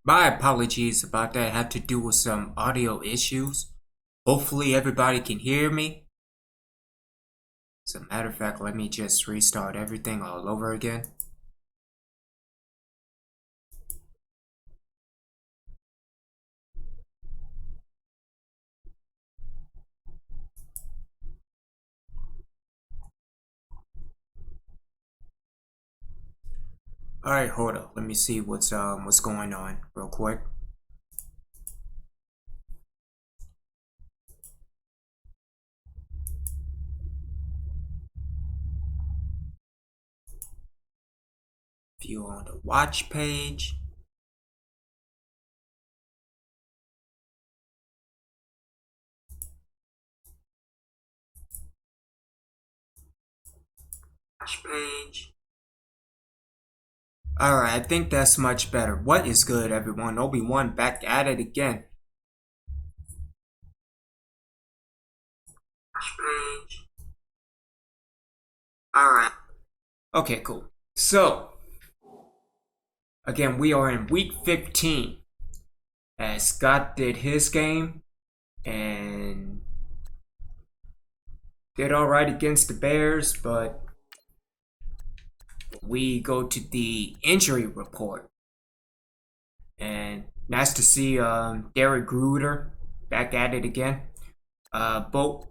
My apologies about that. I had to do with some audio issues. Hopefully everybody can hear me. As a matter of fact, let me just restart everything all over again. Alright, hold up. Let me see what's going on real quick. View on the watch page. Watch page. Alright, I think that's much better. What is good, everyone? Obi-Wan back at it again. Watch page. Alright. Okay, cool. So, again, we are in week 15. As Scott did his game and did all right against the Bears, but we go to the injury report, and nice to see Derek Gruder back at it again. Both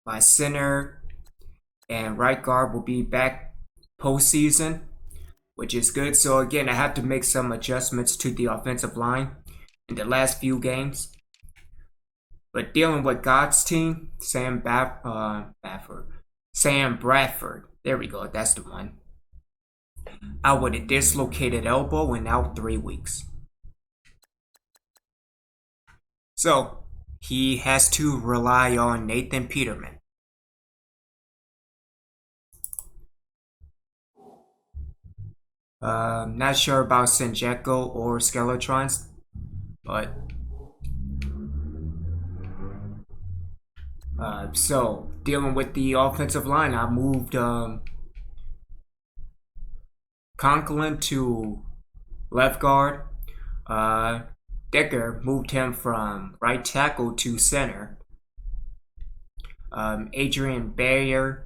my center and right guard will be back postseason, which is good. So again, I have to make some adjustments to the offensive line in the last few games. But dealing with God's team, Sam Bradford. There we go. That's the one. Out with a dislocated elbow and out 3 weeks. So he has to rely on Nathan Peterman. Not sure about Sinjeko or Skeletrons, but so dealing with the offensive line, I moved Conklin to left guard. Decker moved him from right tackle to center. Adrian Bayer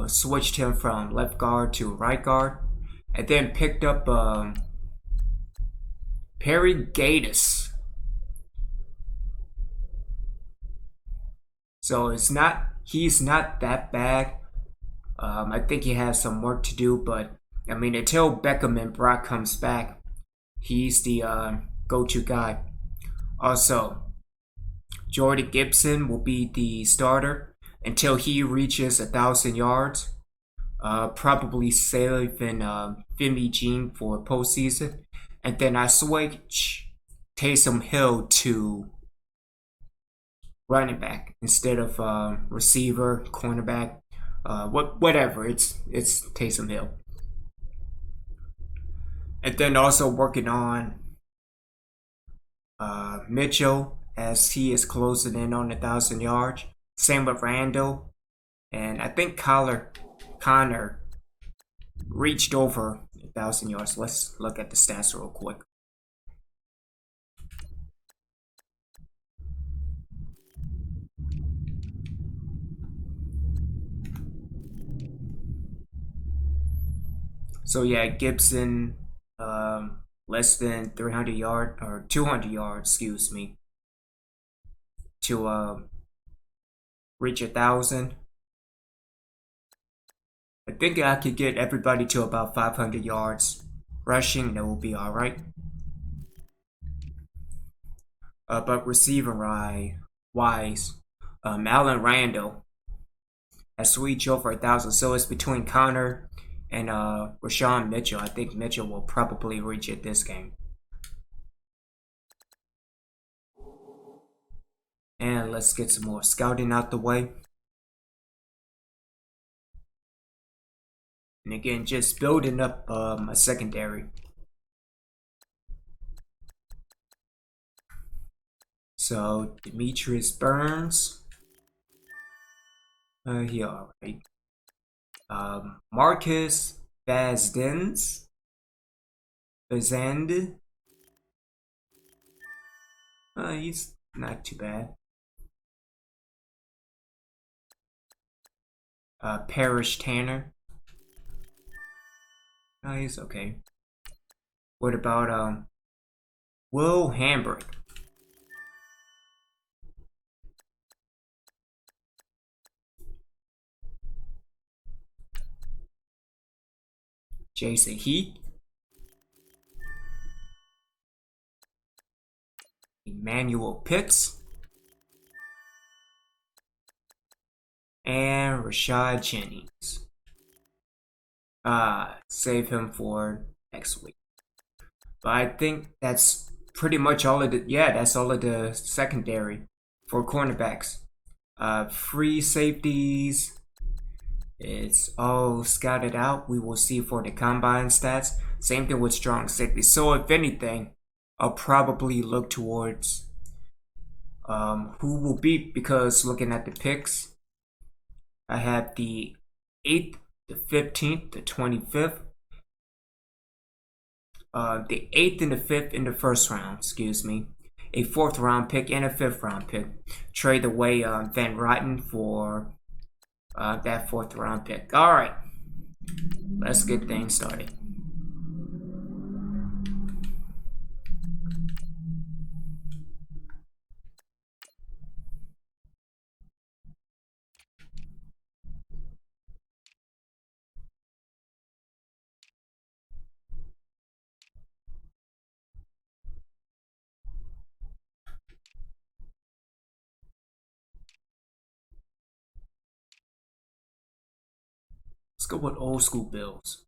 switched him from left guard to right guard, and then picked up Perry Gatus. So he's not that bad. I think he has some work to do, but I mean, until Beckham and Brock comes back, he's the go-to guy. Also, Jordan Gibson will be the starter until he reaches 1,000 yards. Probably saving Fimi Jean for postseason, and then I switch Taysom Hill to running back instead of receiver, cornerback, whatever. It's Taysom Hill, and then also working on Mitchell as he is closing in on 1,000 yards. Same with Randall, and I think Connor reached over 1,000 yards. Let's look at the stats real quick. So yeah, Gibson, less than 300 yard or 200 yards, excuse me, to reach 1,000. I think I could get everybody to about 500 yards rushing, and it will be all right. But receiving wise, Allen Randall has reached over 1,000, so it's between Connor and Rashawn Mitchell. I think Mitchell will probably reach it this game. And let's get some more scouting out the way. And again, just building up a secondary. So Demetrius Burns, he alright. Marcus Vazdens, Bazand. He's not too bad. Parrish Tanner. He's okay. What about Will Hambrick? Jason Heath. Emmanuel Pitts. And Rashad Jennings. Save him for next week. But I think that's pretty much all of the that's all of the secondary for cornerbacks. Free safeties. It's all scouted out. We will see for the combine stats. Same thing with strong safety. So if anything, I'll probably look towards who will beat, because looking at the picks, I have the 8th, the 15th, the 25th, the 8th and the 5th in the first round, excuse me, a 4th round pick and a 5th round pick. Trade away Van Rotten for that 4th round pick. All right, let's get things started. Let's go with old school Bills.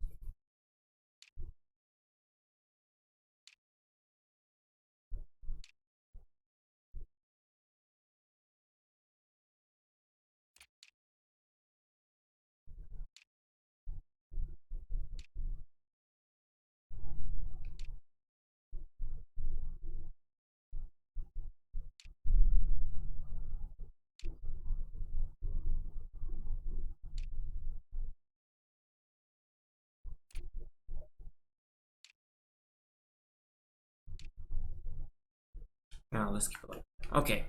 Now let's keep going. Okay.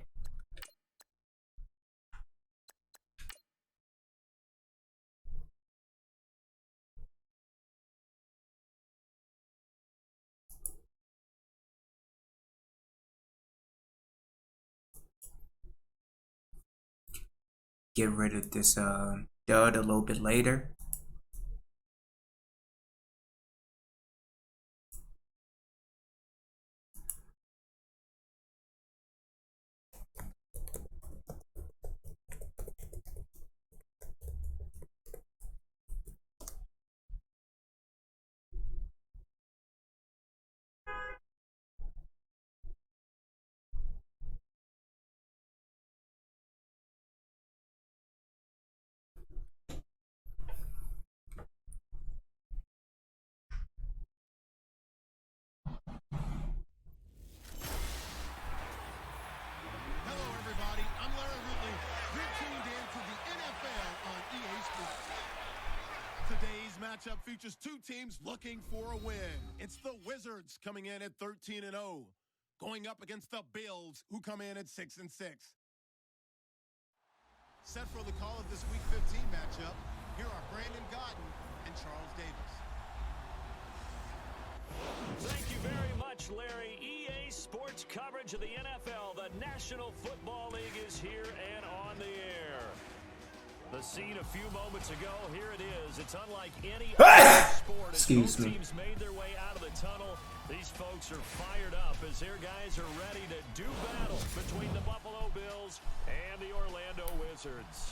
Get rid of this dud a little bit later. Matchup features two teams looking for a win. It's the Wizards coming in at 13-0, going up against the Bills, who come in at 6-6. Set for the call of this Week 15 matchup, here are Brandon Gaudin and Charles Davis. Thank you very much, Larry. EA Sports coverage of the NFL, the National Football League, is here and on the air. The scene a few moments ago, here it is. It's unlike any other sport as both teams made their way out of the tunnel. These folks are fired up as their guys are ready to do battle between the Buffalo Bills and the Orlando Wizards.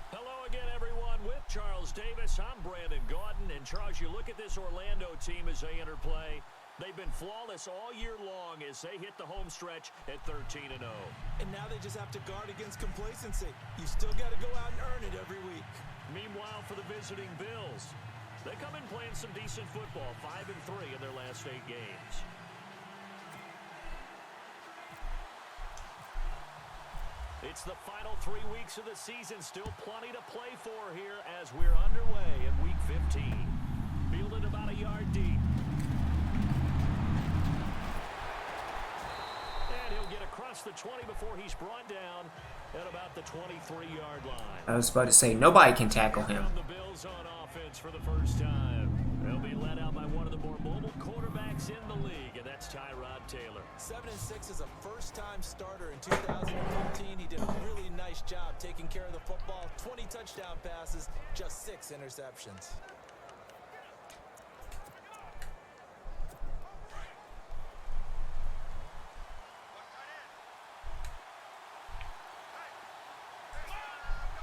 Hello again, everyone. With Charles Davis, I'm Brandon Gaudin. And Charles, you look at this Orlando team as they enter play. They've been flawless all year long as they hit the home stretch at 13-0. And now they just have to guard against complacency. You still got to go out and earn it every week. Meanwhile, for the visiting Bills, they come in playing some decent football, 5-3 in their last 8 games. It's the final 3 weeks of the season, still plenty to play for here as we're underway in Week 15. Fielded about a yard deep. past the 20 before he's brought down at about the 23-yard line. I was about to say, nobody can tackle him. The Bills on offense for the first time. They'll be led out by one of the more mobile quarterbacks in the league, and that's Tyrod Taylor. 7-6 as a first-time starter in 2015. He did a really nice job taking care of the football. 20 touchdown passes, just 6 interceptions.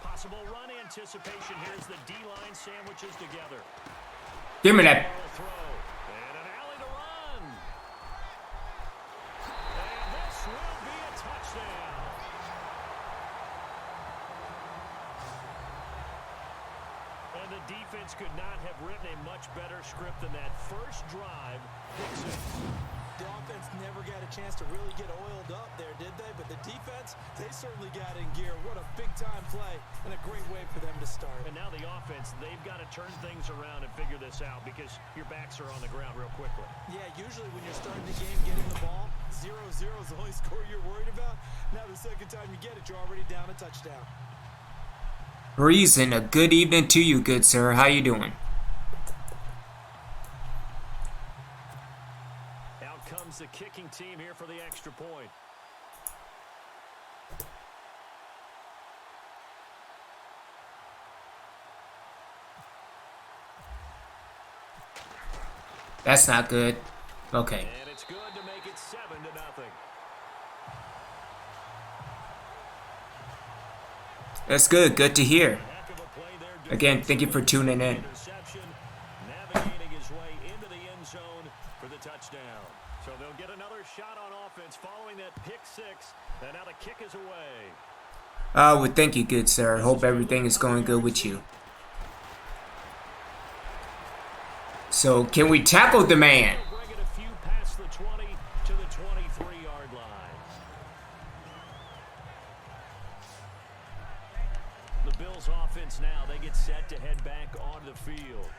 Possible run anticipation. Here's the D-line sandwiches together. Give me that. Throw. And an alley to run. And this will be a touchdown. And the defense could not have written a much better script than that first drive. The offense never got a chance to really get oiled up there, did they? But the defense, they certainly got in gear. What a big-time play and a great way for them to start. And now the offense, they've got to turn things around and figure this out because your backs are on the ground real quickly. Yeah, usually when you're starting the game, getting the ball, 0-0 is the only score you're worried about. Now the second time you get it, you're already down a touchdown. Reason, a good evening to you, good sir. How you doing? Out comes the kicking team here for the extra point. That's not good. Okay. And it's good to make it 7-0. That's good. Good to hear. Again, thank you for tuning in. Navigating his way into the end zone for the touchdown. So they'll get another shot on offense following that pick six. And now the kick is away. Well, thank you, good sir. Hope everything is going good with you. So, can we tackle the man? Bring it a few past the 20 to the 23-yard line. The Bills offense now, they get set to head back onto the field.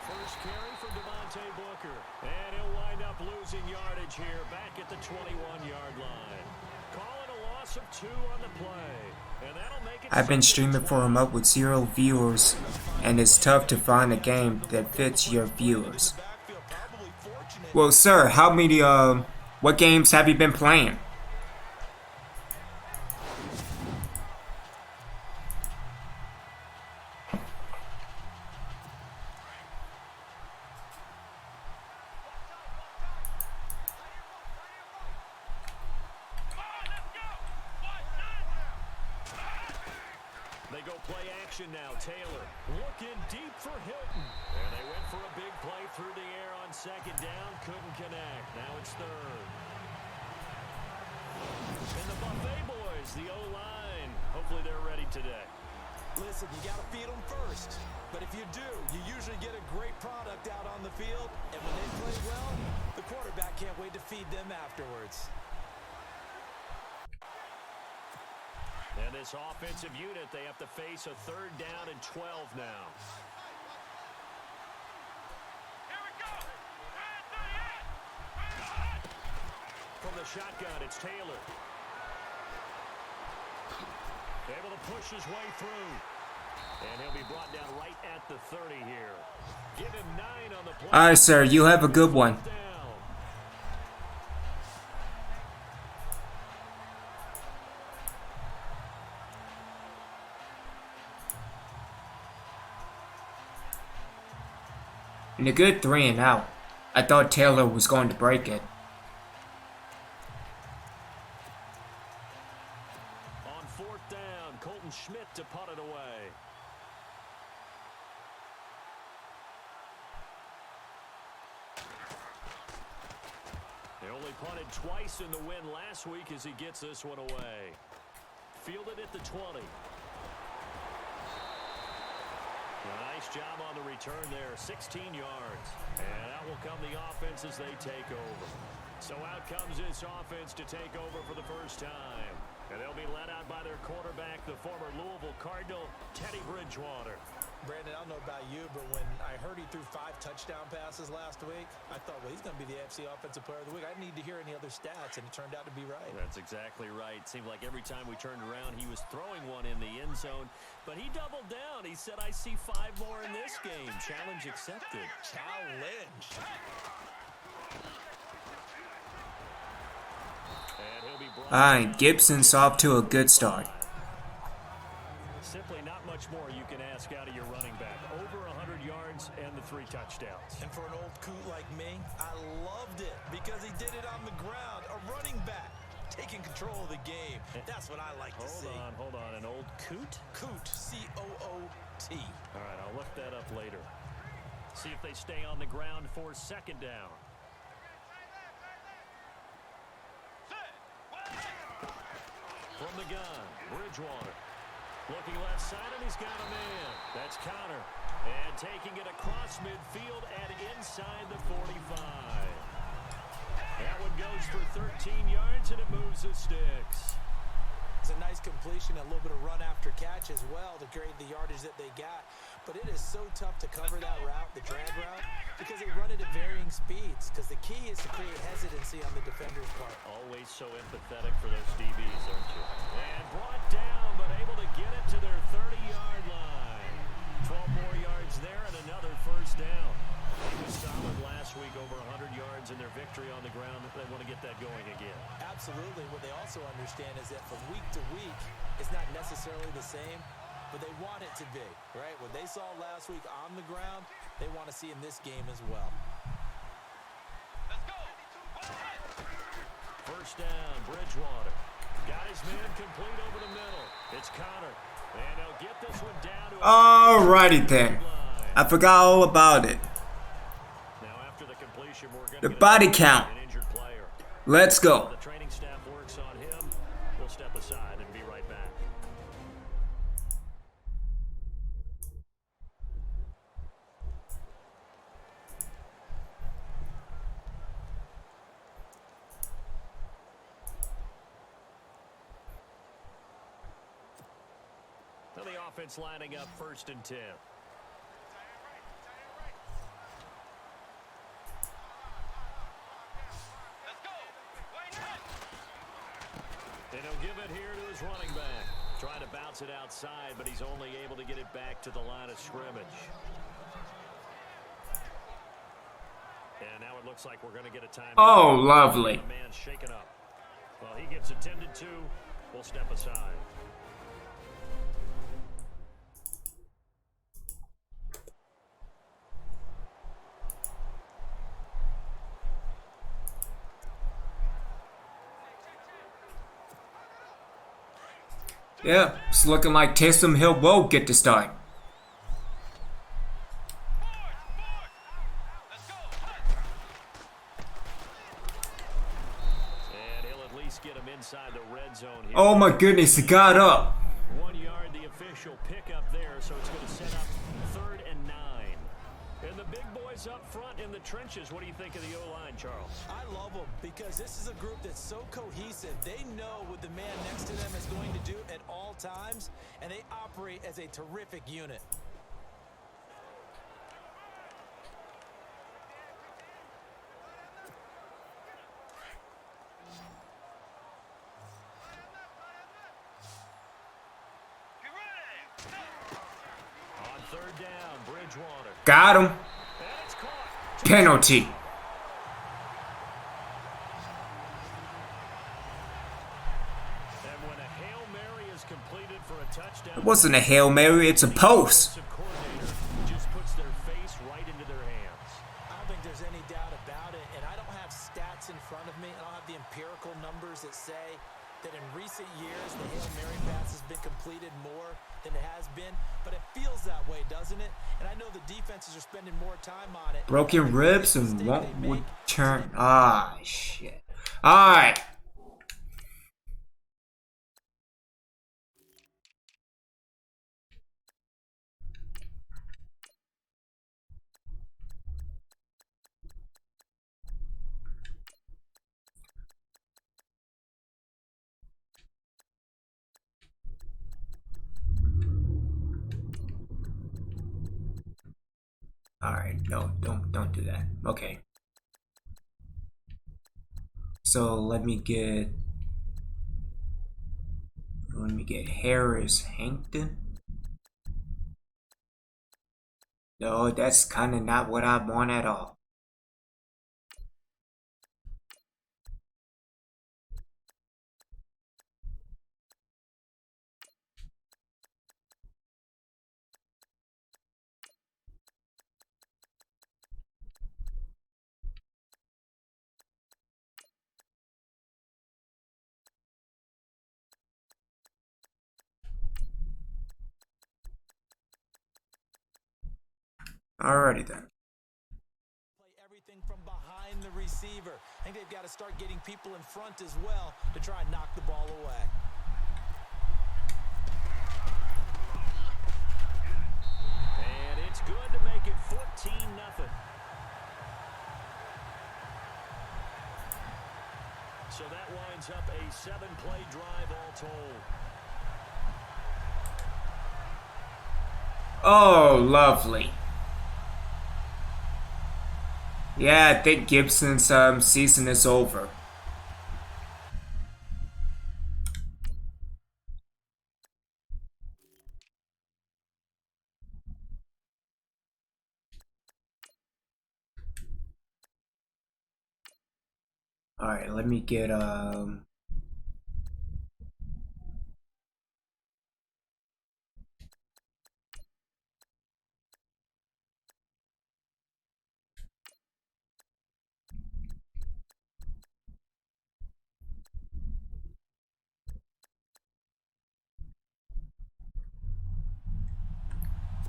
First carry for Devontae Booker. And he'll wind up losing yardage here back at the 21-yard line. Calling a loss of 2 on the play. And that'll make it. I've been streaming for a month with 0 viewers, and it's tough to find a game that fits your viewers. Well, sir, how many, what games have you been playing? They go play action now. Taylor looking deep for Hilton. And they went for a big play through the air on second down. Couldn't connect. Now it's third. And the Buffet boys, the O-line. Hopefully they're ready today. Listen, you got to feed them first. But if you do, you usually get a great product out on the field. And when they play well, the quarterback can't wait to feed them afterwards. And this offensive unit, they have to face a 3rd down and 12 now. Here we go. From the shotgun, it's Taylor. Able to push his way through. And he'll be brought down right at the 30 here. Give him 9 on the play. Alright, sir, you have a good one. And a good 3 and out. I thought Taylor was going to break it. On 4th down, Colton Schmidt to punt it away. They only punted twice in the win last week as he gets this one away. Fielded at the 20. A nice job on the return there, 16 yards. And out will come the offense as they take over. So out comes this offense to take over for the first time. And they'll be led out by their quarterback, the former Louisville Cardinal, Teddy Bridgewater. Brandon, I don't know about you, but when I heard he threw 5 touchdown passes last week, I thought, well, he's going to be the AFC Offensive Player of the Week. I didn't need to hear any other stats, and it turned out to be right. That's exactly right. Seemed like every time we turned around, he was throwing one in the end zone. But he doubled down. He said, I see 5 more in this game. Challenge accepted. Challenge. And he'll be brought Alright, Gibson's off to a good start. Simply not much more you can ask out of your running back. Over 100 yards and the 3 touchdowns. And for an old coot like me, I loved it because he did it on the ground. A running back taking control of the game. That's what I like to see. Hold on. An old coot? Coot, C-O-O-T. All right, I'll look that up later. See if they stay on the ground for 2nd down. From the gun, Bridgewater. Looking left side, and he's got a man. That's Connor. And taking it across midfield and inside the 45. That one goes for 13 yards, and it moves the sticks. It's a nice completion, a little bit of run after catch as well to grade the yardage that they got. But it is so tough to cover that route, the drag route, because they run it at varying speeds. Because the key is to create hesitancy on the defender's part. Always so empathetic for those DBs, aren't you? And brought down, but able to get it to their 30-yard line. 12 more yards there and another 1st down. He was solid last week, over 100 yards in their victory on the ground. They want to get that going again. Absolutely. What they also understand is that from week to week, it's not necessarily the same, but they want it to be, right? What they saw last week on the ground, they want to see in this game as well. Let's go. 1st down, Bridgewater. Got his man complete over the middle. It's Connor. And he'll get this one down to Alrighty then. I forgot all about it. Now after the completion, we're going The to body count. an injured player. Let's go. The training staff works on him. We'll step aside and be right back. Now the offense lining up 1st and 10. Let's go. Wait up. And he'll give it here to his running back. Trying to bounce it outside, but he's only able to get it back to the line of scrimmage. And now it looks like we're going to get a time. Oh, lovely. The man shaken up. Well, he gets attended to. We'll step aside. Yeah, it's looking like Taysom Hill will get the start. Let's go. And he'll at least get him inside the red zone here. Oh my goodness, he got up. 1 yard, the official pickup there, so it's going to set up 3rd and 9. And the big boys up front in the trenches. What do you think of the O-line, Charles? I love them because this is a group that's so cohesive. They know what the man next to them is going to do at all times, and they operate as a terrific unit. Get ready. On 3rd down, Bridgewater. Got him. And it's caught. Penalty. And when a Hail Mary is completed for a touchdown, It wasn't a Hail Mary, it's a post. the offensive coordinator just puts their face right into their hands. I don't think there's any doubt about it, and I don't have stats in front of me. I don't have the empirical numbers that say that in recent years the Hail Mary pass has been completed more than it has been, but it feels that way, doesn't it? And I know the defenses are spending more time on it. Broken ribs and won't return. Ah, shit. Alright. Alright, no, don't do that. Okay. So let me get Harris Hankton. No, that's kinda not what I want at all. Alrighty then. Play everything from behind the receiver. I think they've got to start getting people in front as well to try and knock the ball away. And it's good to make it 14-0. So that winds up a 7-play drive all told. Oh, lovely. Yeah, I think Gibson's season is over. Alright, let me get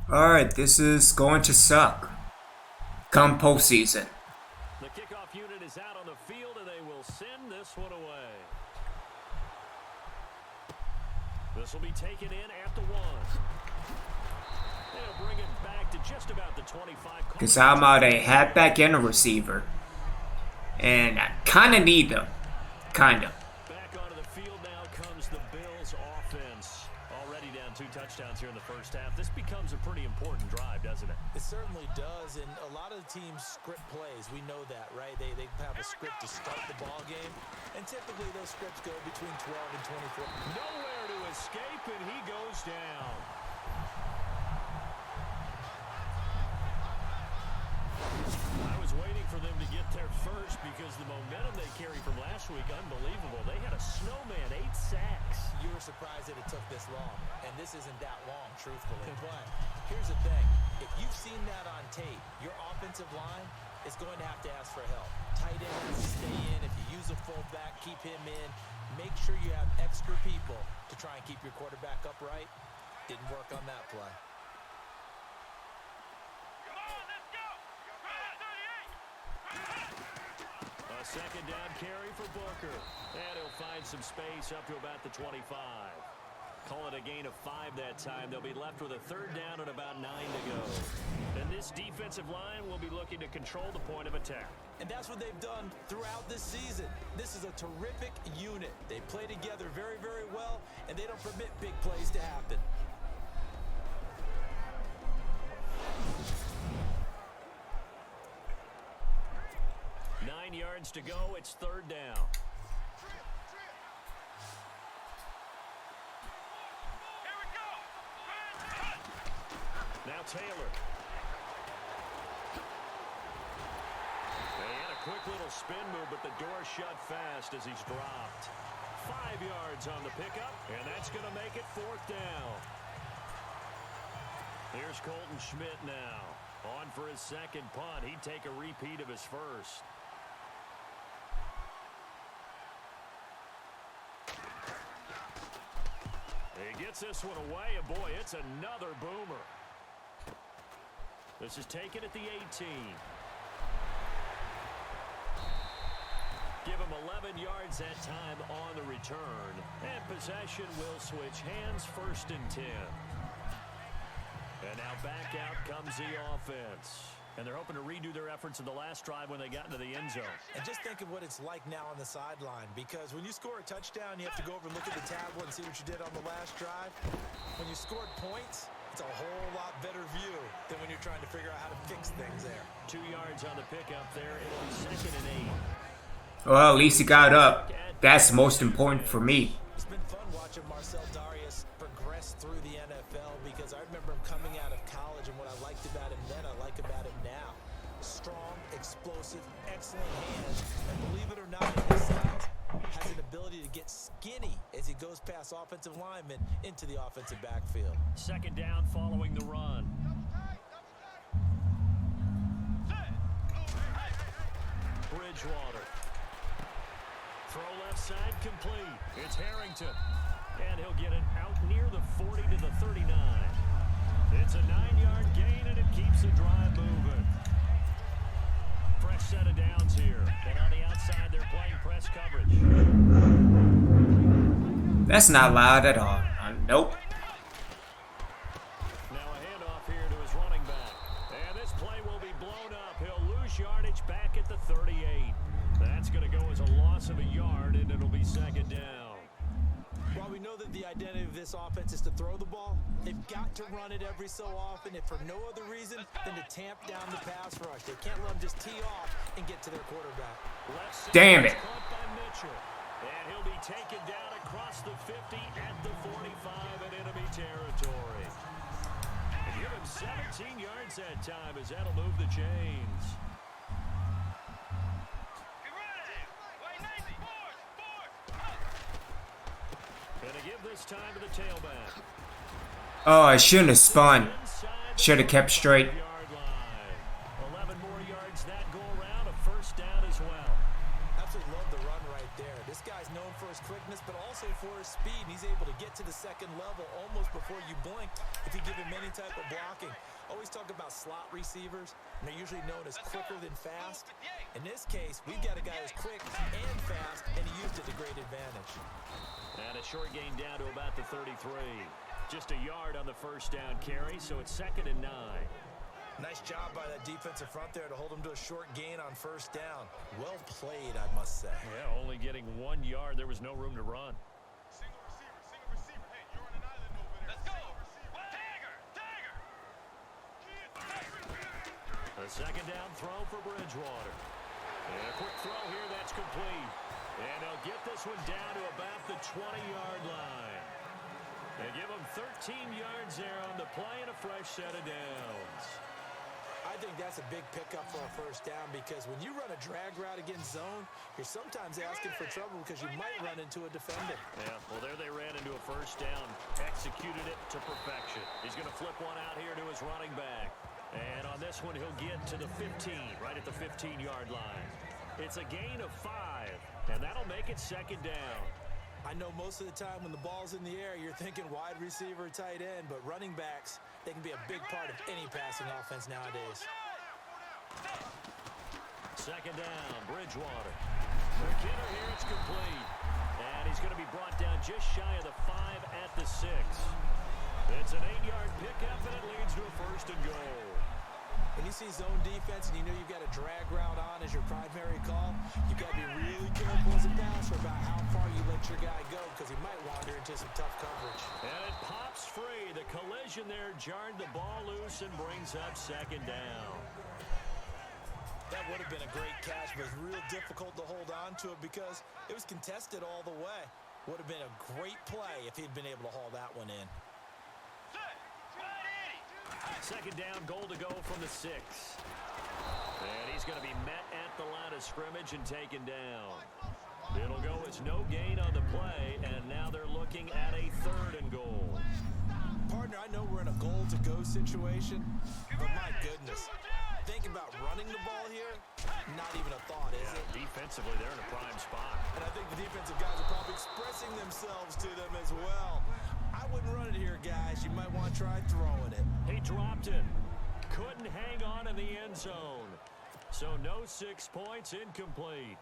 Alright, this is going to suck. Come postseason. The kickoff unit is out on the field, and they will send this one away. This will be taken in at the 1. They'll bring it back to just about the 25. Because I'm out a halfback and a receiver. And I kind of need them. Kind of. Back onto the field now comes the Bills offense. Already down 2 touchdowns here in the first half. This becomes a pretty important drive, doesn't it? It certainly does, and a lot of the teams script plays. We know that, right? They have a script to start the ball game, and typically those scripts go between 12 and 24. Nowhere to escape, and he goes down. I was waiting for them to get there first because the momentum they carry from last week, unbelievable. They had a snowman, 8 sacks. You were surprised that it took this long, and this isn't that long, truthfully. But here's the thing. If you've seen that on tape, your offensive line is going to have to ask for help. Tight end has to stay in. If you use a fullback, keep him in. Make sure you have extra people to try and keep your quarterback upright. Didn't work on that play. Come on, let's go. Run, 38. A second down carry for Booker. And he'll find some space up to about the 25. Call it a gain of 5 that time. They'll be left with a 3rd down and about 9 to go. And this defensive line will be looking to control the point of attack. And that's what they've done throughout this season. This is a terrific unit. They play together very, very well, and they don't permit big plays to happen. Nine yards to go. It's 3rd down. Here we go. Run. Now Taylor. They had a quick little spin move, but the door shut fast as he's dropped. 5 yards on the pickup, and that's going to make it 4th down. Here's Colton Schmidt now. On for his 2nd punt. He'd take a repeat of his first. He gets this one away, and boy, it's another boomer. This is taken at the 18. Give him 11 yards that time on the return. And possession will switch hands, 1st and 10. And now back out comes the offense. And they're hoping to redo their efforts in the last drive when they got into the end zone. And just think of what it's like now on the sideline, because when you score a touchdown, you have to go over and look at the tablet and see what you did on the last drive. When you scored points, It's a whole lot better view than when you're trying to figure out how to fix things there. 2 yards on the pickup there. It'll be 2nd and 8. Well, at least he got up. That's most important for me. It's been fun watching Marcel Darius progress through the NFL because I remember him coming out of college, and what I liked about him then, I like about him now. Strong, explosive, excellent hands, and believe it or not, in his size, has an ability to get skinny as he goes past offensive linemen into the offensive backfield. 2nd down following the run. Bridgewater. Throw left side complete. It's Harrington. And he'll get it out near the 40 to the 39. It's a 9-yard gain, and it keeps the drive moving. Fresh set of downs here. And on the outside, they're playing press coverage. That's not loud at all. Nope. Now a handoff here to his running back. And this play will be blown up. He'll lose yardage back at the 38. That's going to go as a loss of a yard, and it'll be 2nd down. While we know that the identity of this offense is to throw the ball, they've got to run it every so often, if for no other reason than to tamp down the pass rush. They can't let them just tee off and get to their quarterback. Damn it. Caught by Mitchell. And he'll be taken down across the 50 at the 45 in enemy territory. Give him 17 yards that time as that'll move the chains. Gonna give this time to the tailback. Oh, I shouldn't have spun. Should have kept straight. 11 more yards that go around, a 1st down as well. Absolutely love the run right there. This guy's known for his quickness, but also for his speed. And he's able to get to the 2nd level almost before you blink if you give him any type of blocking. Always talk about slot receivers, and they're usually known as quicker than fast. In this case, we've got a guy who's quick and fast, and he used it to great advantage. And a short gain down to about the 33. Just a yard on the 1st down carry, so it's 2nd and 9. Nice job by that defensive front there to hold him to a short gain on 1st down. Well played, I must say. Yeah, only getting 1 yard. There was no room to run. Single receiver. Hey, you're on an island over there. Let's go. The 2nd down throw for Bridgewater. And a quick throw here that's complete. And they'll get this one down to about the 20-yard line. They give him 13 yards there on the play and a fresh set of downs. I think that's a big pickup for a 1st down because when you run a drag route against zone, you're sometimes asking for trouble because you might run into a defender. Yeah, well, there they ran into a 1st down. Executed it to perfection. He's going to flip one out here to his running back. And on this one, he'll get to the 15, right at the 15-yard line. It's a gain of 5, and that'll make it 2nd down. I know most of the time when the ball's in the air, you're thinking wide receiver, tight end, but running backs, they can be a big part of any passing offense nowadays. 2nd down, Bridgewater. McKinnon here, it's complete. And he's going to be brought down just shy of the 5 at the 6. It's an 8-yard pickup, and it leads to a 1st and goal. When you see zone defense and you know you've got a drag route on as your primary call, you've got to be really careful as a passer about how far you let your guy go because he might wander into some tough coverage. And it pops free. The collision there jarred the ball loose and brings up 2nd down. That would have been a great catch, but it's real difficult to hold on to it because it was contested all the way. Would have been a great play if he'd been able to haul that one in. 2nd down, goal to go from the 6. And he's going to be met at the line of scrimmage and taken down. It'll go as no gain on the play, and now they're looking at a 3rd and goal. Partner, I know we're in a goal-to-go situation, but my goodness. Thinking about running the ball here, not even a thought, is it? Defensively, they're in a prime spot. And I think the defensive guys are probably expressing themselves to them as well. I wouldn't run it here, guys. You might want to try throwing it. He dropped it. Couldn't hang on in the end zone. So no 6 points, incomplete.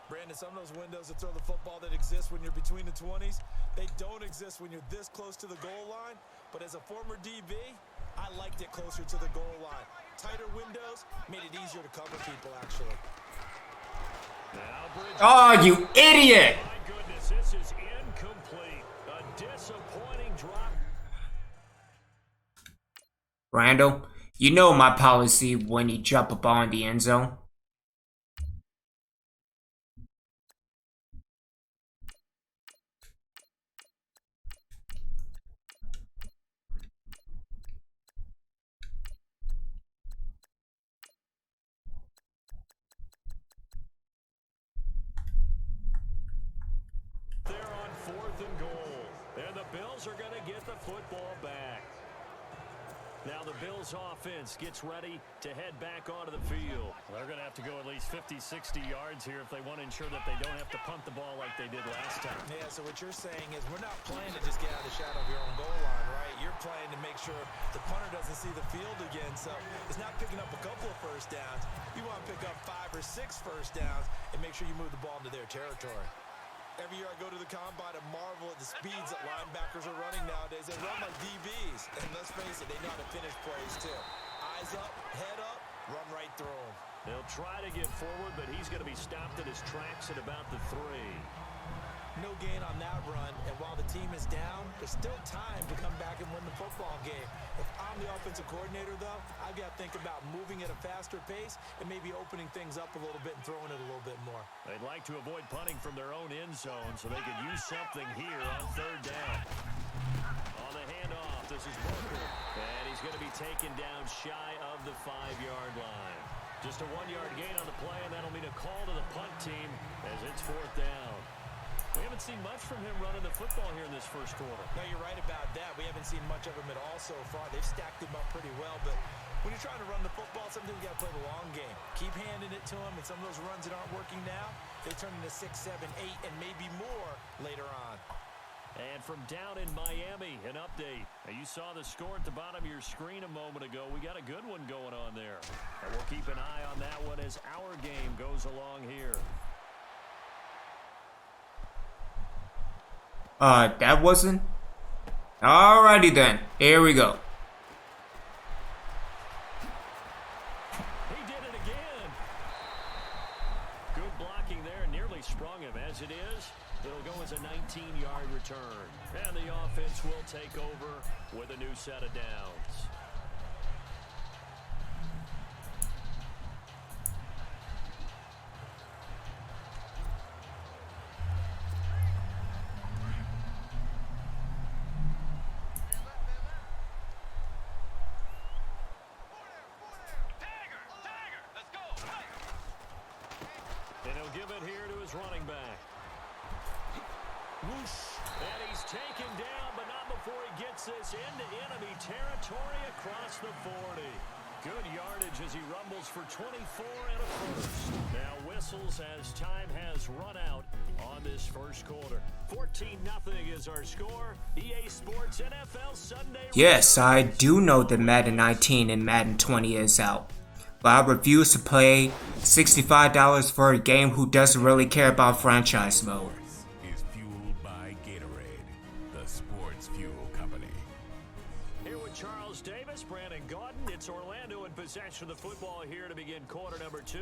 Brandon, some of those windows that throw the football that exist when you're between the 20s, they don't exist when you're this close to the goal line. But as a former DB, I liked it closer to the goal line. Tighter windows made it easier to cover people, actually. Oh, you idiot! My goodness, this is incomplete. A disappointing drop. Randall, you know my policy when you drop a ball in the end zone. They're on 4th and goal, and the Bills are going to get the football back. Now the Bills offense gets ready to head back onto the field. They're going to have to go at least 50, 60 yards here if they want to ensure that they don't have to punt the ball like they did last time. Yeah, so what you're saying is we're not playing to just get out of the shadow of your own goal line, right? You're playing to make sure the punter doesn't see the field again. So it's not picking up a couple of first downs. You want to pick up 5 or 6 first downs and make sure you move the ball into their territory. Every year I go to the combine and marvel at the speeds that linebackers are running nowadays. They run like DBs. And let's face it, they know how to finish plays too. Eyes up, head up, run right through them. They'll try to get forward, but he's going to be stopped in his tracks at about the 3. No gain on that run, and while the team is down, there's still time to come back and win the football game. If I'm the offensive coordinator, though, I've got to think about moving at a faster pace and maybe opening things up a little bit and throwing it a little bit more. They'd like to avoid punting from their own end zone so they could use something here on 3rd down. On the handoff, this is Booker, and he's going to be taken down shy of the 5-yard line. Just a 1-yard gain on the play, and that'll mean a call to the punt team as it's 4th down. We haven't seen much from him running the football here in this first quarter. No, you're right about that. We haven't seen much of him at all so far. They've stacked him up pretty well, but when you're trying to run the football, sometimes you got to play the long game. Keep handing it to him, and some of those runs that aren't working now, they turn into 6, 7, 8, and maybe more later on. And from down in Miami, an update. Now, you saw the score at the bottom of your screen a moment ago. We got a good one going on there. And we'll keep an eye on that one as our game goes along here. That wasn't? Alrighty then. Here we go. He did it again. Good blocking there. Nearly sprung him. As it is, it'll go as a 19-yard return. And the offense will take over with a new set of downs. And he'll give it here to his running back. Whoosh. And he's taken down, but not before he gets this into enemy territory across the 40. Good yardage as he rumbles for 24 and a first. Now whistles as time has run out on this first quarter. 14-0 is our score. EA Sports NFL Sunday. Yes, I do know that Madden 19 and Madden 20 is out. But I refuse to pay $65 for a game who doesn't really care about franchise mode. Is fueled by Gatorade, the sports fuel company. Here with Charles Davis, Brandon Gaudin. It's Orlando in possession of the football here to begin quarter number 2.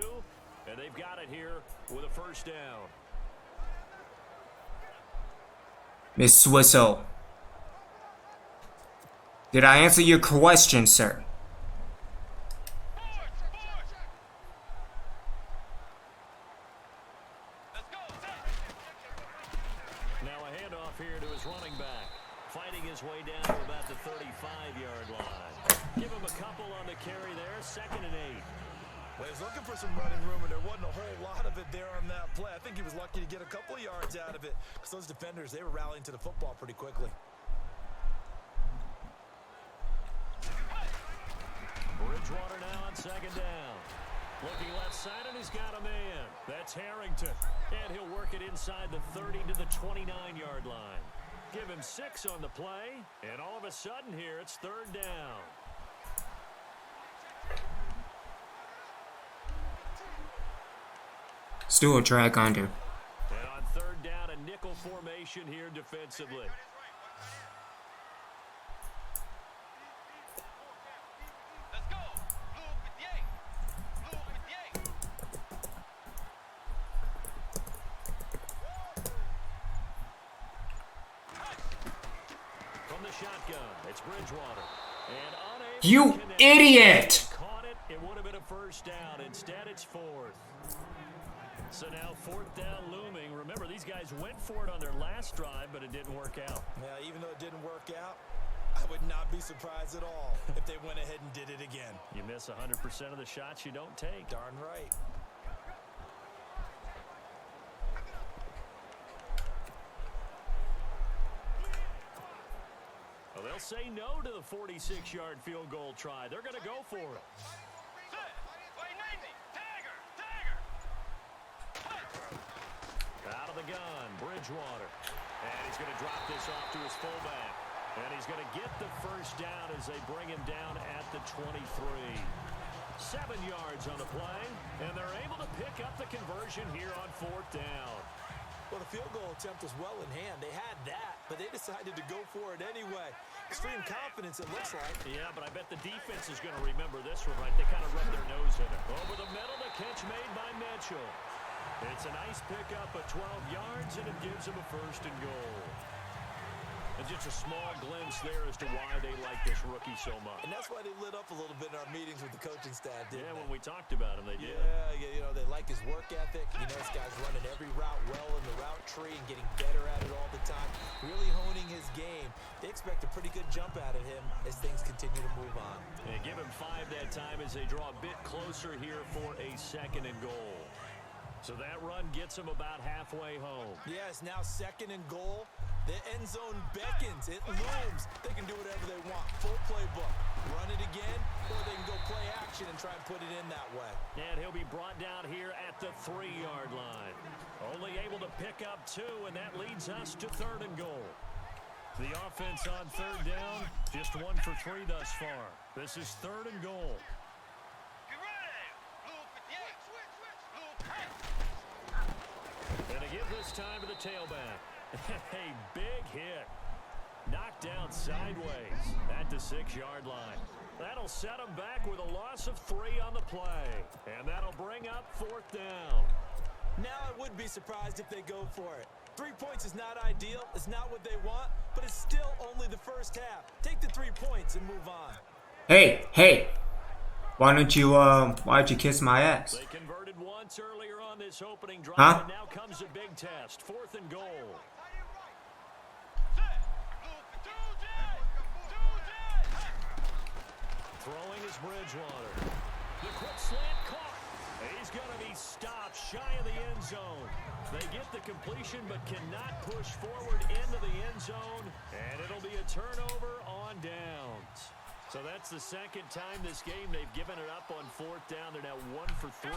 And they've got it here with a first down. Miss Whistle. Did I answer your question, sir? Now a handoff here to his running back. Fighting his way down to about the 35-yard line. Give him a couple on the carry there. 2nd and 8. Well, he was looking for some running room, and there wasn't a whole lot of it there on that play. I think he was lucky to get a couple of yards out of it because those defenders, they were rallying to the football pretty quickly. Bridgewater now on 2nd down. Looking left side, and he's got a man. That's Harrington. And he'll work it inside the 30 to the 29-yard line. Give him 6 on the play, and all of a sudden here, it's 3rd down. Still a drag under. And on 3rd down, a nickel formation here defensively. Let's go. Blue 58. Blue 58. From the shotgun, it's Bridgewater. And unable You idiot! Caught it. It would have been a first down. Instead, it's fourth. So now fourth down looming. Remember, these guys went for it on their last drive, but it didn't work out. Yeah, even though it didn't work out, I would not be surprised at all if they went ahead and did it again. You miss 100% of the shots you don't take. Darn right. Well, they'll say no to the 46-yard field goal try. They're going to go for it. Out of the gun, Bridgewater. And he's going to drop this off to his fullback. And he's going to get the first down as they bring him down at the 23. 7 yards on the play, and they're able to pick up the conversion here on fourth down. Well, the field goal attempt was well in hand. They had that, but they decided to go for it anyway. Extreme confidence, it looks like. Yeah, but I bet the defense is going to remember this one, right? They kind of rubbed their nose in it. Over the middle, the catch made by Mitchell. It's a nice pickup of 12 yards, and it gives them a first and goal. And just a small glimpse there as to why they like this rookie so much. And that's why they lit up a little bit in our meetings with the coaching staff, didn't they? When we talked about him, they did. Yeah, you know, they like his work ethic. You know, this guy's running every route well in the route tree and getting better at it all the time, really honing his game. They expect a pretty good jump out of him as things continue to move on. And give him 5 that time as they draw a bit closer here for a second and goal. So that run gets them about halfway home. Yes, now second and goal. The end zone beckons. It looms. They can do whatever they want. Full playbook. Run it again, or they can go play action and try and put it in that way. And he'll be brought down here at the 3-yard line. Only able to pick up 2, and that leads us to third and goal. The offense on third down, just 1 for 3 thus far. This is third and goal. And to give this time to the tailback. A big hit. Knocked down sideways at the 6-yard line. That'll set them back with a loss of 3 on the play. And that'll bring up fourth down. Now I would be surprised if they go for it. 3 points is not ideal. It's not what they want, but it's still only the first half. Take the 3 points and move on. Hey. Why don't you kiss my ass? They converted once earlier on this opening drive, Huh? and now comes a big test. Fourth and goal. Throwing is Bridgewater. The quick slant caught. He's going to be stopped shy of the end zone. They get the completion but cannot push forward into the end zone, and it'll be a turnover on downs. So that's the second time this game they've given it up on fourth down. They're now 1 for 3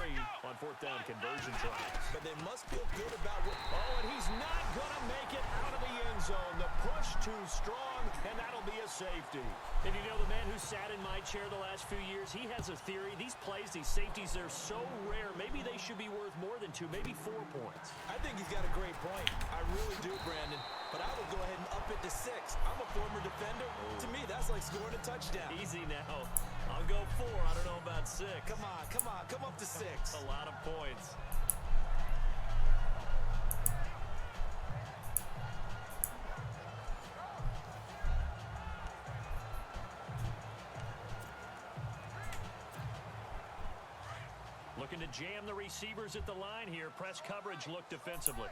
on fourth down conversion tries. But they must feel good about what... Oh, and he's not going to make it out of the end zone. The push too strong, and that'll be a safety. And you know, the man who sat in my chair the last few years, he has a theory. These plays, these safeties, they're so rare. Maybe they should be worth more than 2, maybe 4 points. I think he's got a great point. I really do, Brandon. But I would go ahead and up it to 6. I'm a former defender. To me, that's like scoring a touchdown. Easy now. I'll go 4. I don't know about 6. Come on. Come up to 6. A lot of points. Looking to jam the receivers at the line here. Press coverage look defensively.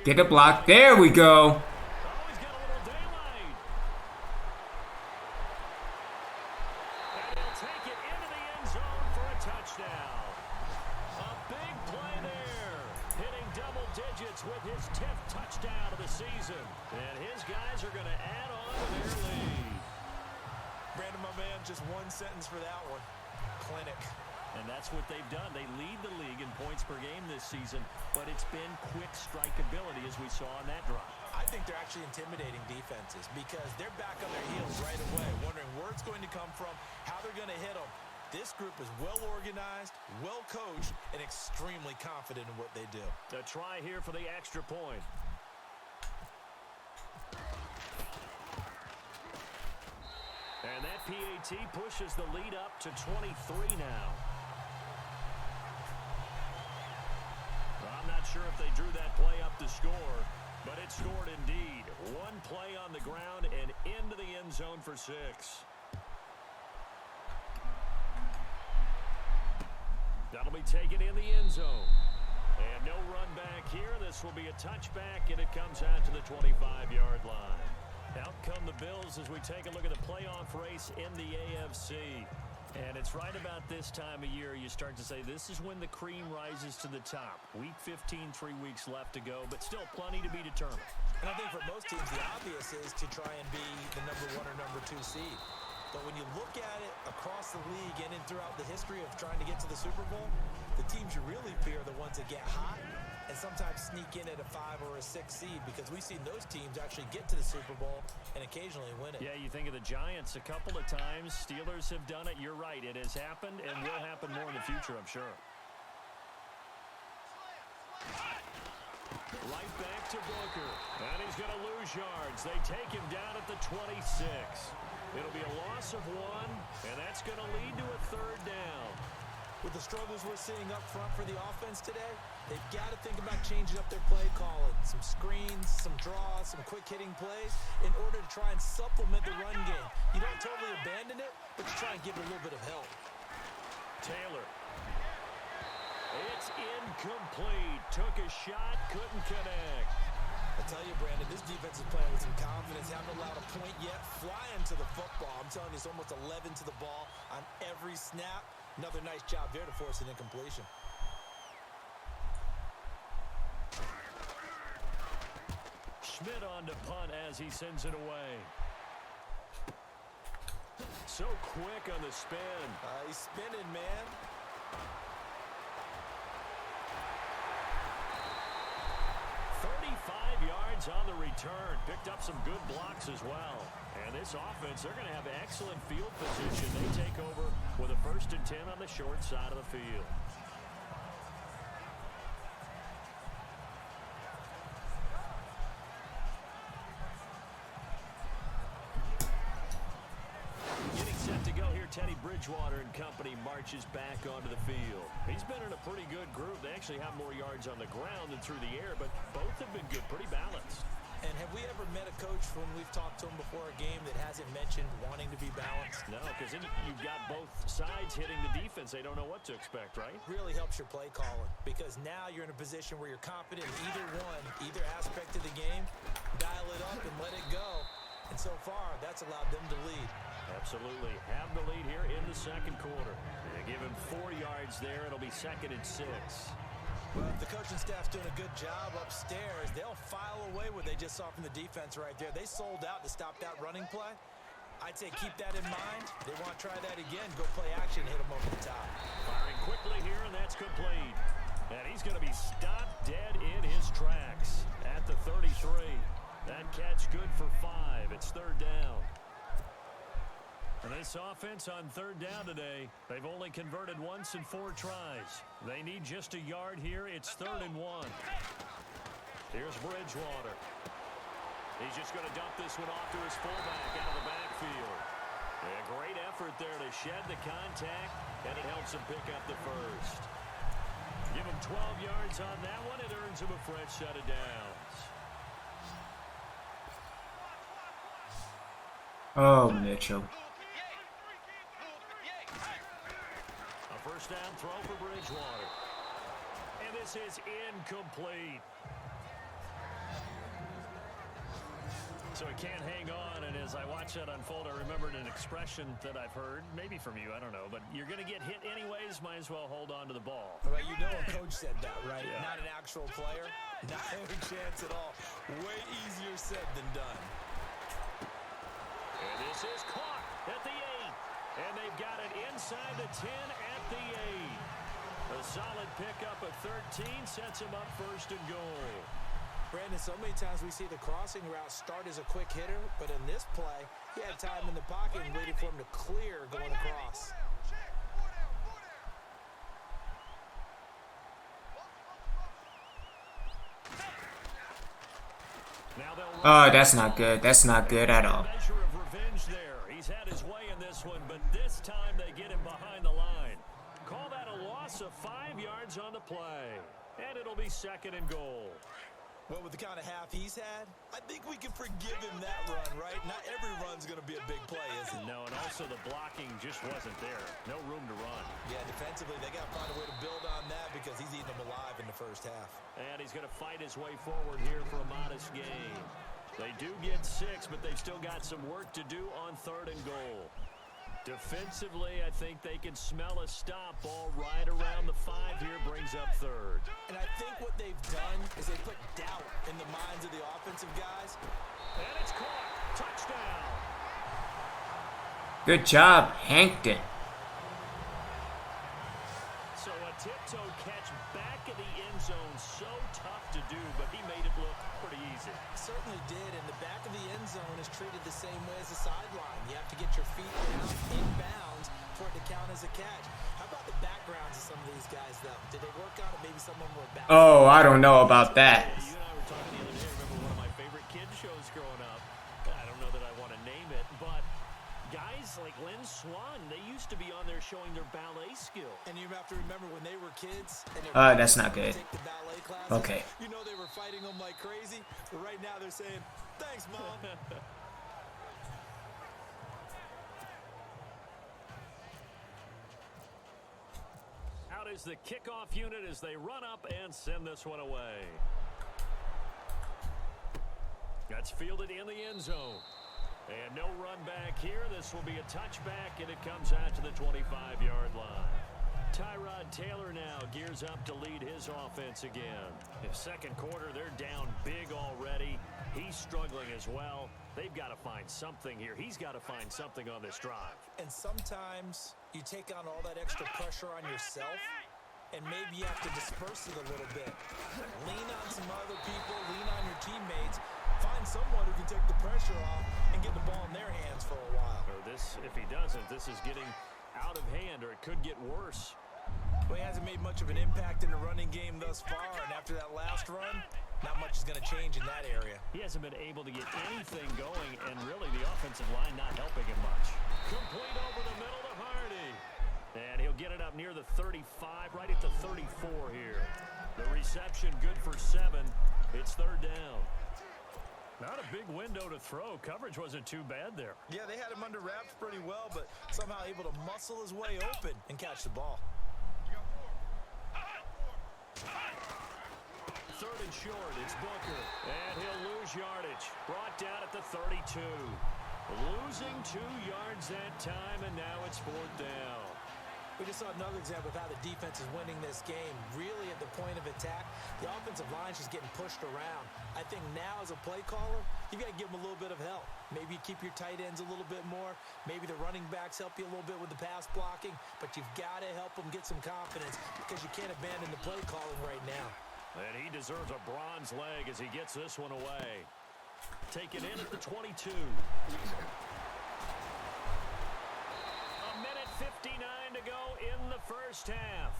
Get a block. There we go. Oh, he's got a little daylight. And he'll take it into the end zone for a touchdown. A big play there. Hitting double digits with his 10th touchdown of the season. And his guys are going to add on to their lead. Brandon, my man, just one sentence for that one. Clinic. And that's what they've done. They lead the league in points per game this season, but it's been quick strikeability as we saw on that drive. I think they're actually intimidating defenses because they're back on their heels right away, wondering where it's going to come from, how they're going to hit them. This group is well organized, well coached, and extremely confident in what they do. A try here for the extra point. And that PAT pushes the lead up to 23 now. drew that play up to score, but it scored indeed. One play on the ground and into the end zone for 6. That'll be taken in the end zone. And no run back here. This will be a touchback, and it comes out to the 25-yard line. Out come the Bills as we take a look at the playoff race in the AFC. And it's right about this time of year you start to say this is when the cream rises to the top. Week 15, 3 weeks left to go, but still plenty to be determined. And I think for most teams, the obvious is to try and be the number 1 or number 2 seed. But when you look at it across the league and throughout the history of trying to get to the Super Bowl, the teams you really fear are the ones that get hot and sometimes sneak in at a 5 or a 6 seed, because we've seen those teams actually get to the Super Bowl and occasionally win it. Yeah, you think of the Giants a couple of times. Steelers have done it. You're right. It has happened and will happen more in the future, I'm sure. Right back to Booker. And he's going to lose yards. They take him down at the 26. It'll be a loss of 1, and that's going to lead to a 3rd down. With the struggles we're seeing up front for the offense today, they've got to think about changing up their play calling. Some screens, some draws, some quick-hitting plays in order to try and supplement the run game. You don't totally abandon it, but you try and give it a little bit of help. Taylor. It's incomplete. Took a shot, couldn't connect. I tell you, Brandon, this defense is playing with some confidence. Haven't allowed a point yet. Flying to the football. I'm telling you, it's almost 11 to the ball on every snap. Another nice job there to force an incompletion. Schmidt on to punt as he sends it away. So quick on the spin. He's spinning, man. Yards on the return. Picked up some good blocks as well. And this offense, they're going to have excellent field position. They take over with a 1st and 10 on the short side of the field. Getting set to go here, Teddy Bridgewater and company marches back onto the field. He's been in a pretty good group. They actually have more yards on the ground than through the air, but both have been good, pretty balanced. And have we ever met a coach when we've talked to him before a game that hasn't mentioned wanting to be balanced? No, because then you've got both sides hitting the defense. They don't know what to expect, right? Really helps your play calling, because now you're in a position where you're confident in either aspect of the game. Dial it up and let it go. And so far, that's allowed them to lead. Absolutely. Have the lead here in the 2nd quarter. They give him 4 yards there. It'll be 2nd and 6. Well, if the coaching staff's doing a good job upstairs, they'll file away what they just saw from the defense right there. They sold out to stop that running play. I'd say keep that in mind. They want to try that again. Go play action, hit them over the top. Firing quickly here, and that's complete. And he's going to be stopped dead in his tracks at the 33. That catch good for 5. It's 3rd down. And this offense on 3rd down today, they've only converted once in 4 tries. They need just a yard here. It's 3rd and 1. Here's Bridgewater. He's just going to dump this one off to his fullback out of the backfield. A great effort there to shed the contact, and it helps him pick up the 1st. Give him 12 yards on that one. It earns him a fresh set of downs. Oh, Mitchell. A 1st down throw for Bridgewater. And this is incomplete. So he can't hang on, and as I watch that unfold, I remembered an expression that I've heard, maybe from you, I don't know, but you're going to get hit anyways, might as well hold on to the ball. Right, you know a coach said that, right? Yeah. Not an actual player. Not any chance at all. Way easier said than done. And this is caught at the 8. And they've got it inside the 10 at the 8. A solid pickup of 13 sets him up 1st and goal. Brandon, so many times we see the crossing route start as a quick hitter, but in this play, he had time in the pocket and waited for him to clear going across. Oh, that's not good. That's not good at all. Measure of revenge there. He's had his way in this one, but this time they get him behind the line. Call that a loss of 5 yards on the play. And it'll be 2nd and goal. Well, with the kind of half he's had, I think we can forgive him that run, right? Not every run's going to be a big play, is it? No, and also the blocking just wasn't there. No room to run. Yeah, defensively, they got to find a way to build on that because he's eating them alive in the first half. And he's going to fight his way forward here for a modest gain. They do get 6, but they've still got some work to do on 3rd and goal. Defensively, I think they can smell a stop. Ball right around the 5 here, brings up 3rd. And I think what they've done is they put doubt in the minds of the offensive guys. And it's caught. Touchdown. Good job, Hankton. So a tiptoe catch back in the end zone. So tough to do, but he made it look pretty easy. Certainly did, and the back of the end zone is treated the same way as the sideline. You have to get your feet down in bounds for it to count as a catch. How about the backgrounds of some of these guys, though? Did they work on it? Maybe some of them were bouncing. Oh, I don't know about that. You and I were talking the other day. I remember one of my favorite kids shows growing up. I don't know that I want to name it, but guys like Lynn Swan, they used to be on there showing their ballet skills. And you have to remember when they were kids. And That's not good. take the ballet classes, Okay. You know they were fighting them like crazy. But right now they're saying, "Thanks, Mom." Out is the kickoff unit as they run up and send this one away. That's fielded in the end zone. And no run back here. This will be a touchback, and it comes out to the 25-yard line. Tyrod Taylor now gears up to lead his offense again. In second quarter, they're down big already. He's struggling as well. They've got to find something here. He's got to find something on this drive. And sometimes you take on all that extra pressure on yourself, and maybe you have to disperse it a little bit. Lean on some other people, lean on your teammates, find someone who can take the pressure off and get the ball in their hands for a while. Or this, if he doesn't, this is getting out of hand, or it could get worse. Well, he hasn't made much of an impact in the running game thus far, and after that last run, not much is going to change in that area. He hasn't been able to get anything going, and really the offensive line not helping him much. Complete over the middle to Hardy. And he'll get it up near the 35, right at the 34 here. The reception good for 7. It's 3rd down. Not a big window to throw. Coverage wasn't too bad there. Yeah, they had him under wraps pretty well, but somehow able to muscle his way open and catch the ball. 3rd and short, it's Booker. And he'll lose yardage. Brought down at the 32. Losing 2 yards that time, and now it's 4th down. We just saw another example of how the defense is winning this game. Really at the point of attack, the offensive line is just getting pushed around. I think now as a play caller, you've got to give them a little bit of help. Maybe you keep your tight ends a little bit more. Maybe the running backs help you a little bit with the pass blocking. But you've got to help them get some confidence because you can't abandon the play calling right now. And he deserves a bronze leg as he gets this one away. Taken in at the 22. A minute 59 to go in the first half.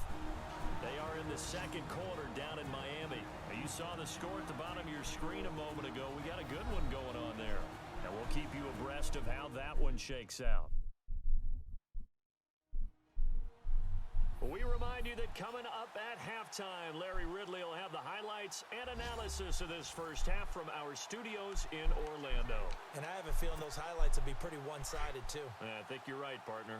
They are in the second quarter down in Miami. Now, you saw the score at the bottom of your screen a moment ago. We got a good one going on there. And we'll keep you abreast of how that one shakes out. We remind you that coming up at halftime, Larry Ridley will have the highlights and analysis of this first half from our studios in Orlando. And I have a feeling those highlights will be pretty one-sided, too. I think you're right, partner.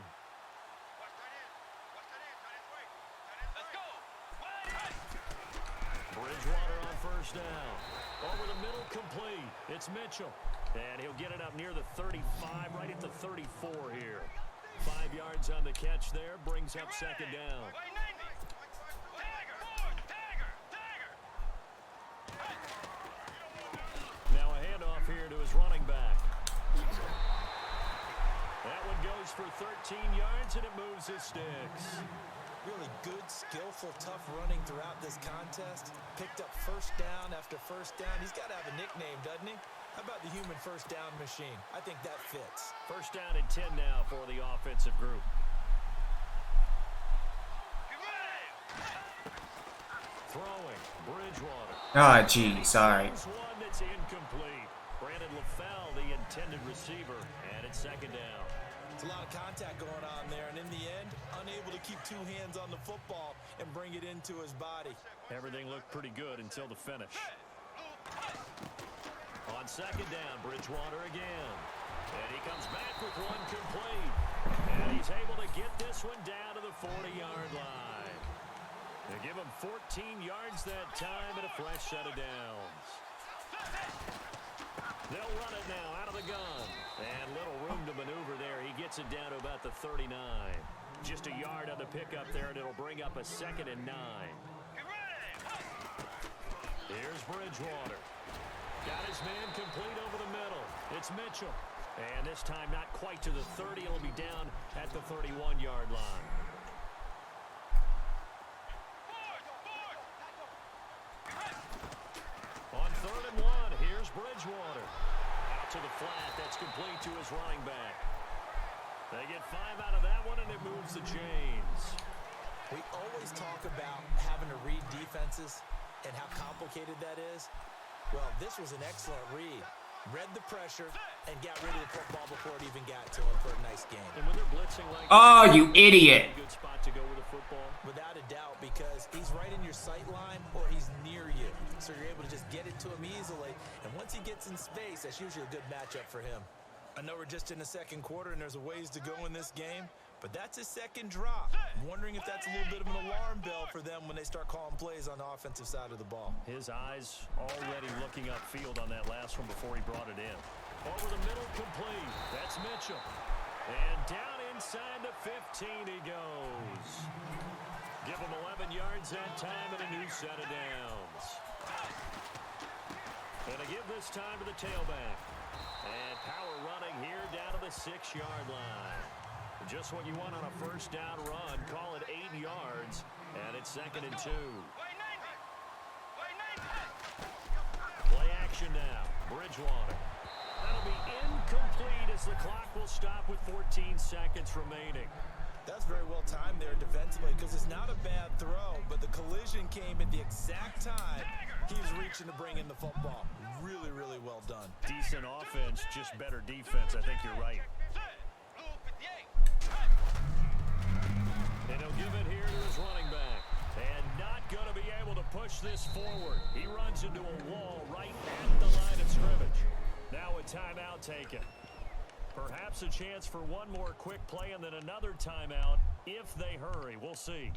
Let's go. Bridgewater on first down. Over the middle, complete. It's Mitchell. And he'll get it up near the 35, right at the 34 here. 5 yards on the catch there, brings up second down. Now a handoff here to his running back. That one goes for 13 yards, and it moves his sticks. Really good, skillful, tough running throughout this contest. Picked up first down after first down. He's got to have a nickname, doesn't he? How about the human first down machine? I think that fits. First down and 10 now for the offensive group. Throwing, Bridgewater. Ah, gee, sorry. This one that's incomplete. Brandon LaFell, the intended receiver, and it's second down. It's a lot of contact going on there, and in the end, unable to keep two hands on the football and bring it into his body. Everything looked pretty good until the finish. On second down, Bridgewater again. And he comes back with one complete. And he's able to get this one down to the 40-yard line. They give him 14 yards that time and a fresh set of downs. They'll run it now out of the gun. And little room to maneuver there. He gets it down to about the 39. Just a yard on the pickup there, and it'll bring up a 2nd and 9. Here's Bridgewater. Got his man complete over the middle. It's Mitchell. And this time not quite to the 30. It'll be down at the 31-yard line. On 3rd and 1, here's Bridgewater. Out to the flat. That's complete to his running back. They get 5 out of that one, and it moves the chains. We always talk about having to read defenses and how complicated that is. Well, this was an excellent read. Read the pressure and got rid of the football before it even got to him for a nice game. And when they're blitzing like Oh, you idiot. good spot to go with the football. Without a doubt, because he's right in your sight line or he's near you. So you're able to just get it to him easily. And once he gets in space, that's usually a good matchup for him. I know we're just in the second quarter and there's a ways to go in this game, but that's his second drop. I'm wondering if that's a little bit of an alarm bell for them when they start calling plays on the offensive side of the ball. His eyes already looking upfield on that last one before he brought it in. Over the middle, complete. That's Mitchell. And down inside the 15 he goes. Give him 11 yards that time and a new set of downs. And a give this time to the tailback. And power running here down to the 6-yard line. Just what you want on a first down run. Call it 8 yards. And it's 2nd and 2. Play action now. Bridgewater. That'll be incomplete as the clock will stop with 14 seconds remaining. That's very well timed there defensively because it's not a bad throw, but the collision came at the exact time he was reaching to bring in the football. Really, really well done. Decent offense, just better defense. I think you're right. And he'll give it here to his running back. And not going to be able to push this forward. He runs into a wall right at the line of scrimmage. Now a timeout taken. Perhaps a chance for one more quick play and then another timeout if they hurry. We'll see.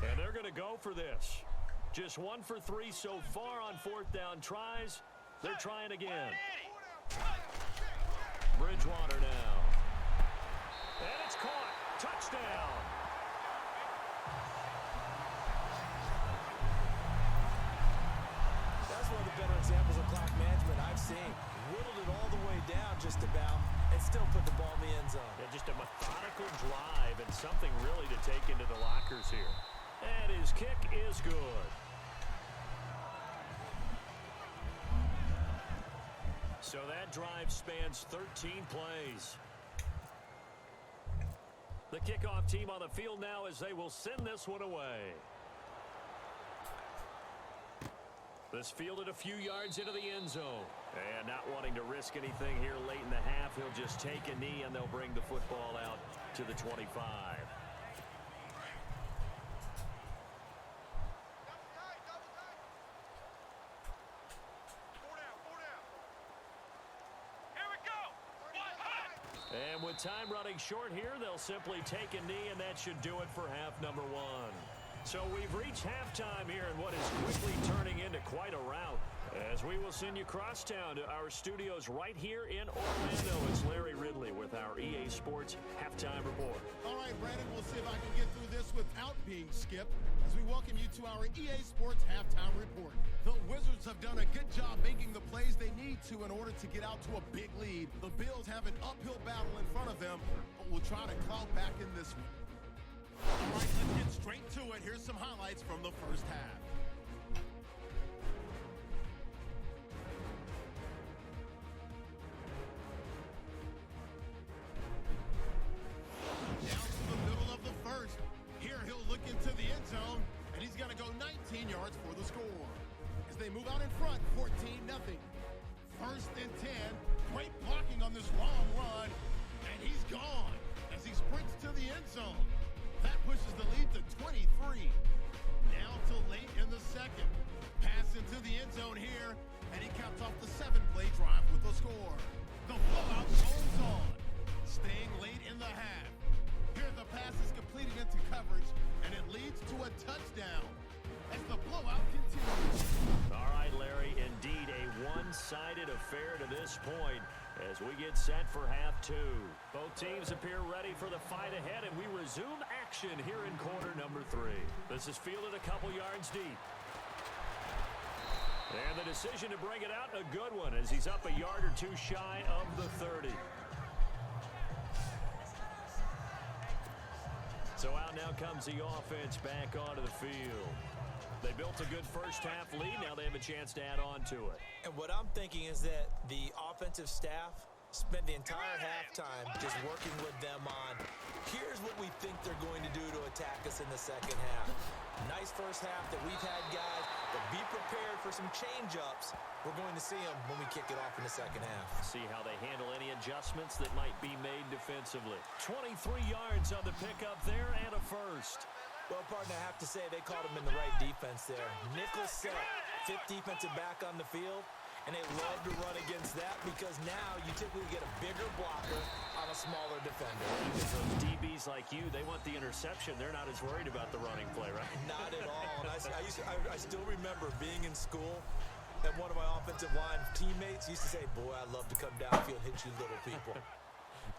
And they're going to go for this. Just 1 for 3 so far on 4th down tries. They're trying again. Bridgewater now. And it's caught. Touchdown. That's one of the better examples of clock management I've seen. Whittled it all the way down just about and still put the ball in the end zone. Yeah, just a methodical drive and something really to take into the lockers here. And his kick is good. So that drive spans 13 plays. The kickoff team on the field now as they will send this one away. This fielded a few yards into the end zone. And not wanting to risk anything here late in the half, he'll just take a knee and they'll bring the football out to the 25. And with time running short here, they'll simply take a knee, and that should do it for half number 1. So we've reached halftime here in what is quickly turning into quite a rout. As we will send you crosstown to our studios right here in Orlando. It's Larry Ridley with our EA Sports Halftime Report. All right, Brandon, we'll see if I can get through this without being skipped as we welcome you to our EA Sports Halftime Report. The Wizards have done a good job making the plays they need to in order to get out to a big lead. The Bills have an uphill battle in front of them, but will try to claw back in this one. All right, let's get straight to it. Here's some highlights from the first half. Down to the middle of the first. Here he'll look into the end zone, and he's going to go 19 yards for the score. As they move out in front, 14-0. 1st and 10. Great blocking on this long run. And he's gone as he sprints to the end zone. That pushes the lead to 23. Now to late in the second. Pass into the end zone here, and he caps off the 7-play drive with a score. The blowout goes on. Staying late in the half. Here the pass is completed into coverage, and it leads to a touchdown as the blowout continues. All right, Larry, indeed a one-sided affair to this point as we get set for half two. Both teams appear ready for the fight ahead, and we resume action here in quarter number 3. This is fielded a couple yards deep. And the decision to bring it out, a good one, as he's up a yard or two shy of the 30. So out now comes the offense back onto the field. They built a good first half lead. Now they have a chance to add on to it. And what I'm thinking is that the offensive staff spent the entire halftime just working with them on, here's what we think they're going to do to attack us in the second half. Nice first half that we've had, guys, but be prepared for some change-ups. We're going to see them when we kick it off in the second half. See how they handle any adjustments that might be made defensively. 23 yards on the pickup there and a first. Well, partner, I have to say they caught him in the right defense there. Nickel set, 5th defensive back on the field, and they love to run against that because now you typically get a bigger blocker on a smaller defender. Because those DBs like you, they want the interception. They're not as worried about the running play, right? Not at all. And I still remember being in school, and one of my offensive line teammates used to say, boy, I love to come downfield and hit you little people.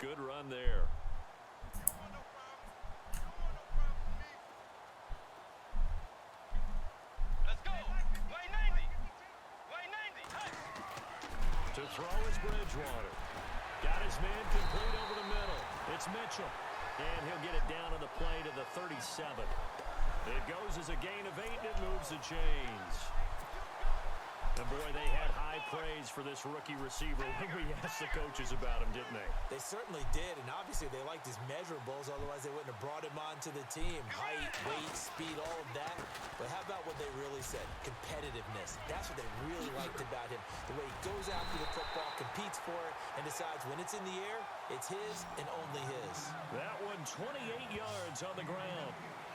Good run there. Let's go. Way 90. Way 90. Touch. To throw is Bridgewater. Got his man complete over the middle. It's Mitchell. And he'll get it down on the play to the 37. It goes as a gain of 8, and it moves the chains. And boy, they had high praise for this rookie receiver when we asked the coaches about him, didn't they? They certainly did, and obviously they liked his measurables, otherwise they wouldn't have brought him onto the team. Height, weight, speed, all of that. But how about what they really said? Competitiveness. That's what they really liked about him. The way he goes after the football, competes for it, and decides when it's in the air, it's his and only his. That one 28 yards on the ground.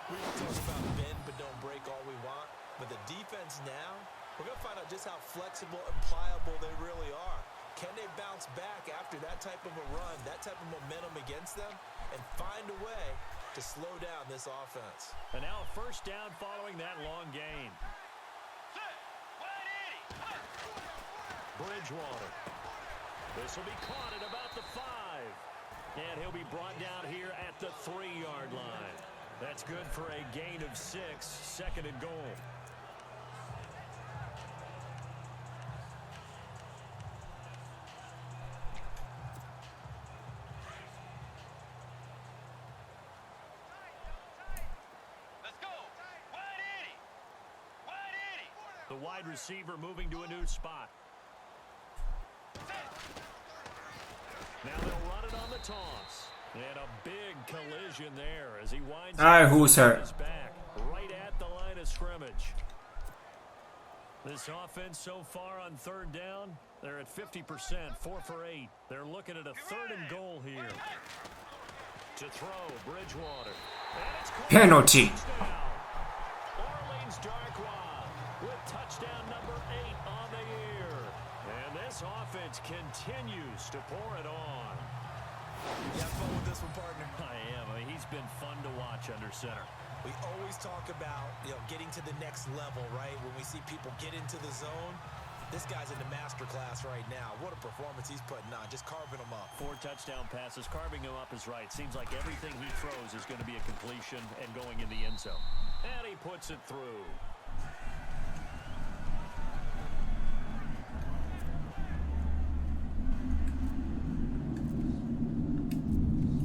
We can talk about bend but don't break all we want, but the defense now, we're going to find out just how flexible and pliable they really are. Can they bounce back after that type of a run, that type of momentum against them, and find a way to slow down this offense? And now a first down following that long gain. Set. 180. Bridgewater. This will be caught at about the 5. And he'll be brought down here at the 3-yard line. That's good for a gain of 6, 2nd and goal. Let's go. 180. 180. The wide receiver moving to a new spot. Now they'll run it on the toss. And a big collision there as he winds Alright, who's hurt? his back right at the line of scrimmage. This offense so far on 3rd down, they're at 50%, 4 for 8. They're looking at a 3rd and goal here. To throw, Bridgewater. And it's caught. Penalty. Touchdown. Orleans Darkwa with touchdown number 8 on the year. And this offense continues to pour it on. You have fun with this one, partner? I am. I mean, he's been fun to watch under center. We always talk about, getting to the next level, right? When we see people get into the zone, this guy's in the master class right now. What a performance he's putting on, just carving them up. 4 touchdown passes. Carving him up is right. Seems like everything he throws is going to be a completion and going in the end zone. And he puts it through.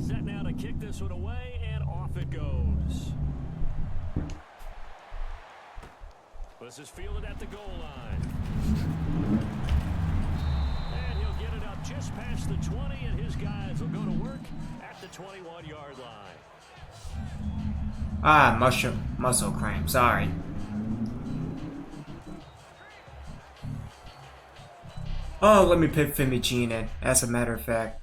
Set now to kick this one away, and off it goes. This is fielded at the goal line. And he'll get it up just past the 20, and his guys will go to work at the 21-yard line. Ah, muscle cramp. Sorry. Oh, let me put Femi Jean in, as a matter of fact.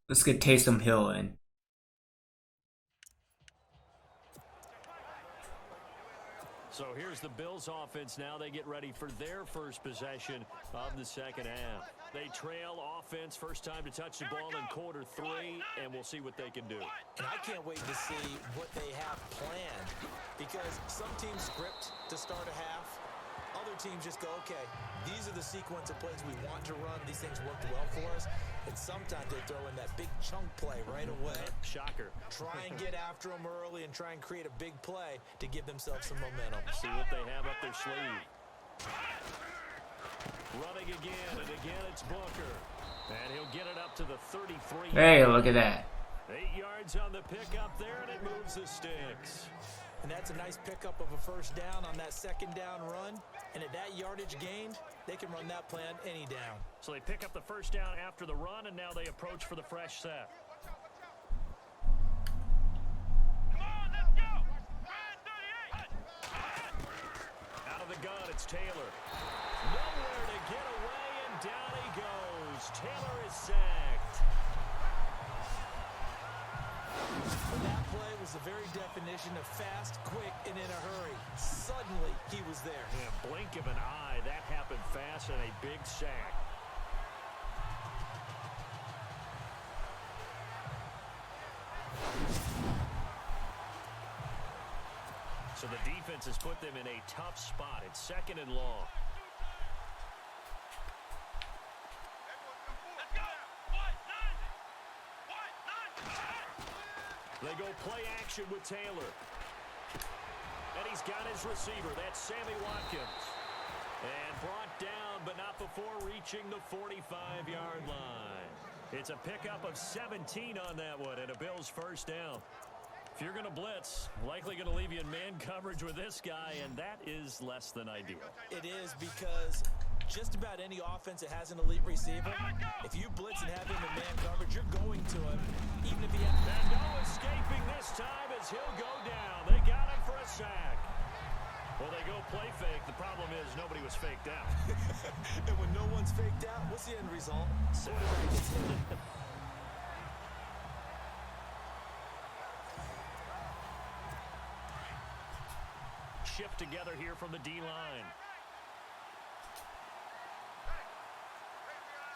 Let's get Taysom Hill in. So here's the Bills offense now. They get ready for their first possession of the second half. They trail offense, first time to touch the ball in quarter 3, and we'll see what they can do. And I can't wait to see what they have planned, because some teams script to start a half. Other teams just go, okay, these are the sequence of plays we want to run. These things worked well for us. And sometimes they throw in that big chunk play right away. Shocker. Try and get after them early and try and create a big play to give themselves some momentum. See what they have up their sleeve. Running again, and again it's Booker. And he'll get it up to the 33. Hey, look at that. 8 yards on the pickup there, and it moves the sticks. And that's a nice pickup of a first down on that second down run. And at that yardage gained, they can run that plan any down. So they pick up the first down after the run, and now they approach for the fresh set. Come on, let's go. Ryan 38. Out of the gun, it's Taylor. Nowhere to get away, and down he goes. Taylor is sacked. Well, that play was the very definition of fast, quick, and in a hurry. Suddenly, he was there. Yeah, blink of an eye, that happened fast, and a big sack. So the defense has put them in a tough spot. It's second and long. Let's go. What? 90. They go play action with Taylor. And he's got his receiver. That's Sammy Watkins. And brought down, but not before reaching the 45-yard line. It's a pickup of 17 on that one, and a Bills first down. If you're going to blitz, likely going to leave you in man coverage with this guy, and that is less than ideal. It is, because just about any offense that has an elite receiver, if you blitz and have him in man coverage, you're going to him, even if he has... And no escaping this time as he'll go down. They got him for a sack. Well, they go play fake. The problem is nobody was faked out. And when no one's faked out, what's the end result? Quarterback gets hit. Shift together here from the D-line.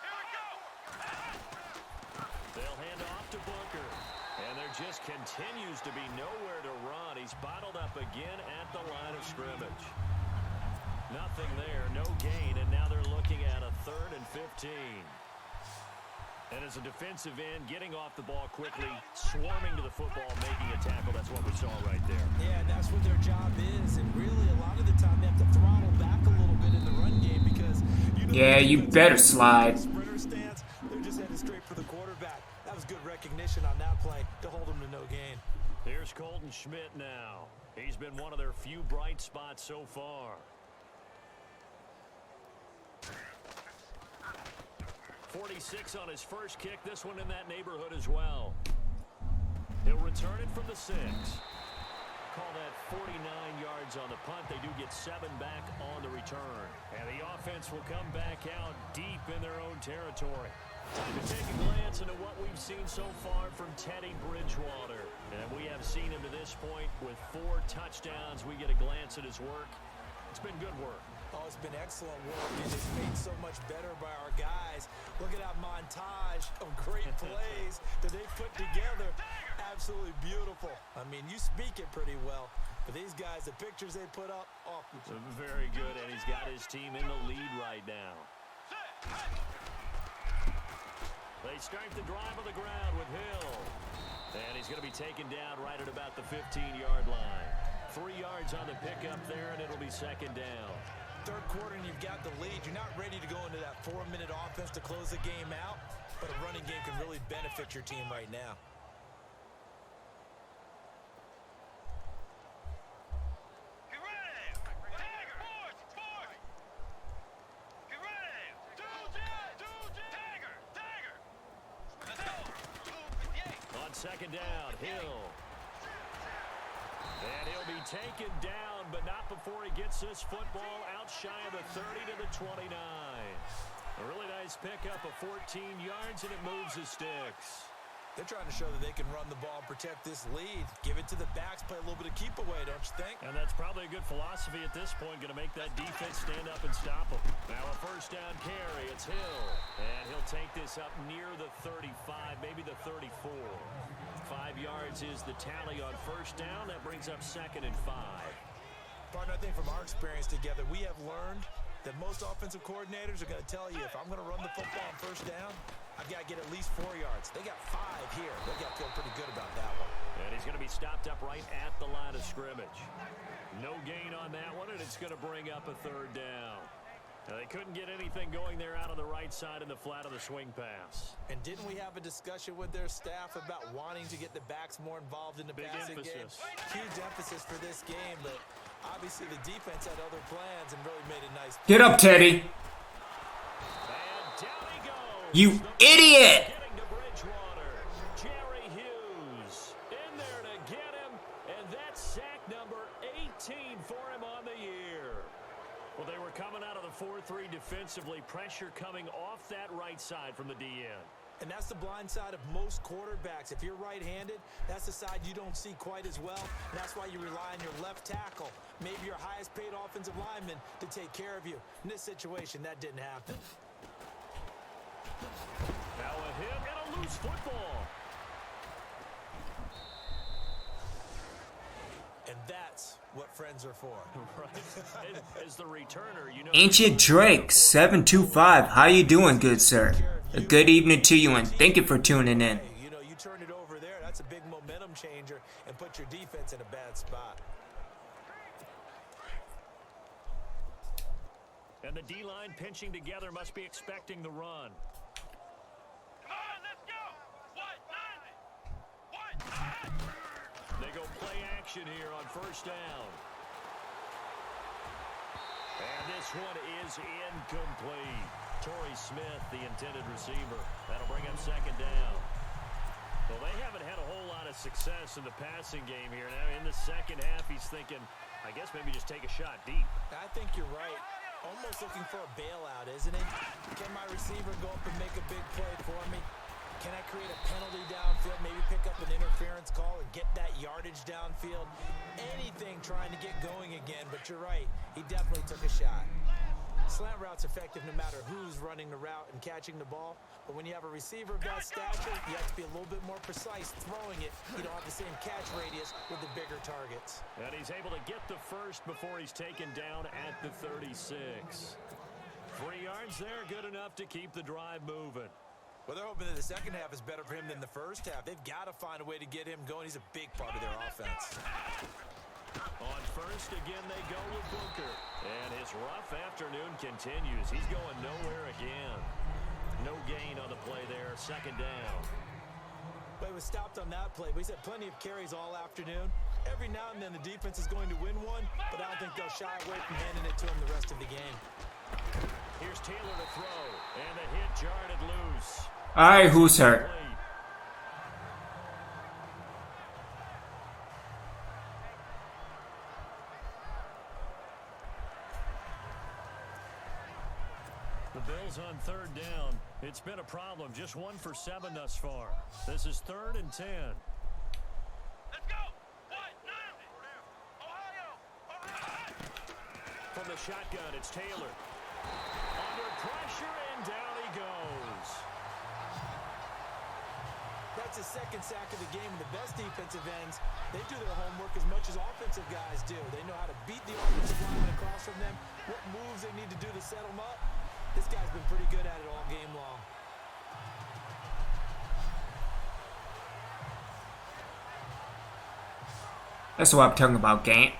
Here we go. They'll hand off to Booker. And there just continues to be nowhere to run. He's bottled up again at the line of scrimmage. Nothing there, no gain, and now they're looking at a 3rd and 15. And as a defensive end, getting off the ball quickly, swarming to the football, making a tackle. That's what we saw right there. Yeah, and that's what their job is. And really, a lot of the time, they have to throttle back a little bit in the run game, because You better slide. Sprinter stance, they're just headed straight for the quarterback. That was good recognition on that play to hold them to no gain. Here's Colton Schmidt now. He's been one of their few bright spots so far. 46 on his first kick. This one in that neighborhood as well. He'll return it from the 6. Call that 49 yards on the punt. They do get 7 back on the return. And the offense will come back out deep in their own territory. Time to take a glance into what we've seen so far from Teddy Bridgewater. And we have seen him to this point with 4 touchdowns. We get a glance at his work. It's been good work. Oh, it's been excellent work, and it's made so much better by our guys. Look at that montage of great plays that they put together. Absolutely beautiful. I mean, you speak it pretty well. But these guys, the pictures they put up, oh. Very good, and he's got his team in the lead right now. They start the drive on the ground with Hill. And he's going to be taken down right at about the 15-yard line. 3 yards on the pickup there, and it'll be second down. Third quarter, and you've got the lead. You're not ready to go into that 4-minute offense to close the game out, but a running game can really benefit your team right now. Get ready. Tiger. Force. Get ready. Tiger. Let's go. On second down, Hill. And he'll be taken down, but not before he gets this football out shy of the 30 to the 29. A really nice pickup of 14 yards, and it moves the sticks. They're trying to show that they can run the ball and protect this lead. Give it to the backs, play a little bit of keep away, don't you think? And that's probably a good philosophy at this point, going to make that defense stand up and stop them. Now a first down carry, it's Hill. And he'll take this up near the 35, maybe the 34. 5 yards is the tally on first down. That brings up 2nd and 5. Partner, I think from our experience together, we have learned that most offensive coordinators are going to tell you, if I'm going to run the football on first down, I've got to get at least 4 yards. They got 5 here. They got to feel pretty good about that one. And he's going to be stopped up right at the line of scrimmage. No gain on that one, and it's going to bring up a 3rd down. Now, they couldn't get anything going there out on the right side in the flat of the swing pass. And didn't we have a discussion with their staff about wanting to get the backs more involved in the passing game? Huge emphasis for this game, but obviously the defense had other plans and really made a nice play. Get up, Teddy. And down he goes. You idiot! Getting to Bridgewater. Jerry Hughes in there to get him, and that's sack number 18 for him on the year. Well, they were coming out of the 4-3 defensively. Pressure coming off that right side from the DN. And that's the blind side of most quarterbacks. If you're right-handed, that's the side you don't see quite as well. And that's why you rely on your left tackle, maybe your highest-paid offensive lineman, to take care of you. In this situation, that didn't happen. Now a hit and a loose football. And that's what friends are for. Right. As the returner, you know. Ancient Drake 725. How you doing, good sir? A good evening to you, and thank you for tuning in. You know, you turn it over there, that's a big momentum changer, and put your defense in a bad spot. And the D-line pinching together, must be expecting the run. Come on, let's go. What? They go play action here on first down. And this one is incomplete. Torrey Smith, the intended receiver. That'll bring up 2nd down. Well, they haven't had a whole lot of success in the passing game here. Now, in the second half, he's thinking, I guess maybe just take a shot deep. I think you're right. Almost looking for a bailout, isn't it? Can my receiver go up and make a big play for me? Can I create a penalty downfield, maybe pick up an interference call and get that yardage downfield? Anything trying to get going again, but you're right. He definitely took a shot. Slant route's effective no matter who's running the route and catching the ball, but when you have a receiver of that stature, you have to be a little bit more precise throwing it. You don't have the same catch radius with the bigger targets. And he's able to get the first before he's taken down at the 36. 3 yards there, good enough to keep the drive moving. Well, they're hoping that the second half is better for him than the first half. They've got to find a way to get him going. He's a big part of their offense. On first, again, they go with Booker. And his rough afternoon continues. He's going nowhere again. No gain on the play there. 2nd down. Well, he was stopped on that play, but he's had plenty of carries all afternoon. Every now and then the defense is going to win one, but I don't think they'll shy away from handing it to him the rest of the game. Here's Taylor to throw. And the hit jarred it loose. All right, who's hurt? The Bills on 3rd down. It's been a problem. Just 1 for 7 thus far. This is 3rd and 10. Let's go. What? Ohio. From the shotgun, it's Taylor. Under pressure, and down he goes. That's his 2nd sack of the game, and the best defensive ends, they do their homework as much as offensive guys do. They know how to beat the offensive lineman across from them, what moves they need to do to set them up. This guy's been pretty good at it all game long. That's what I'm talking about, gang.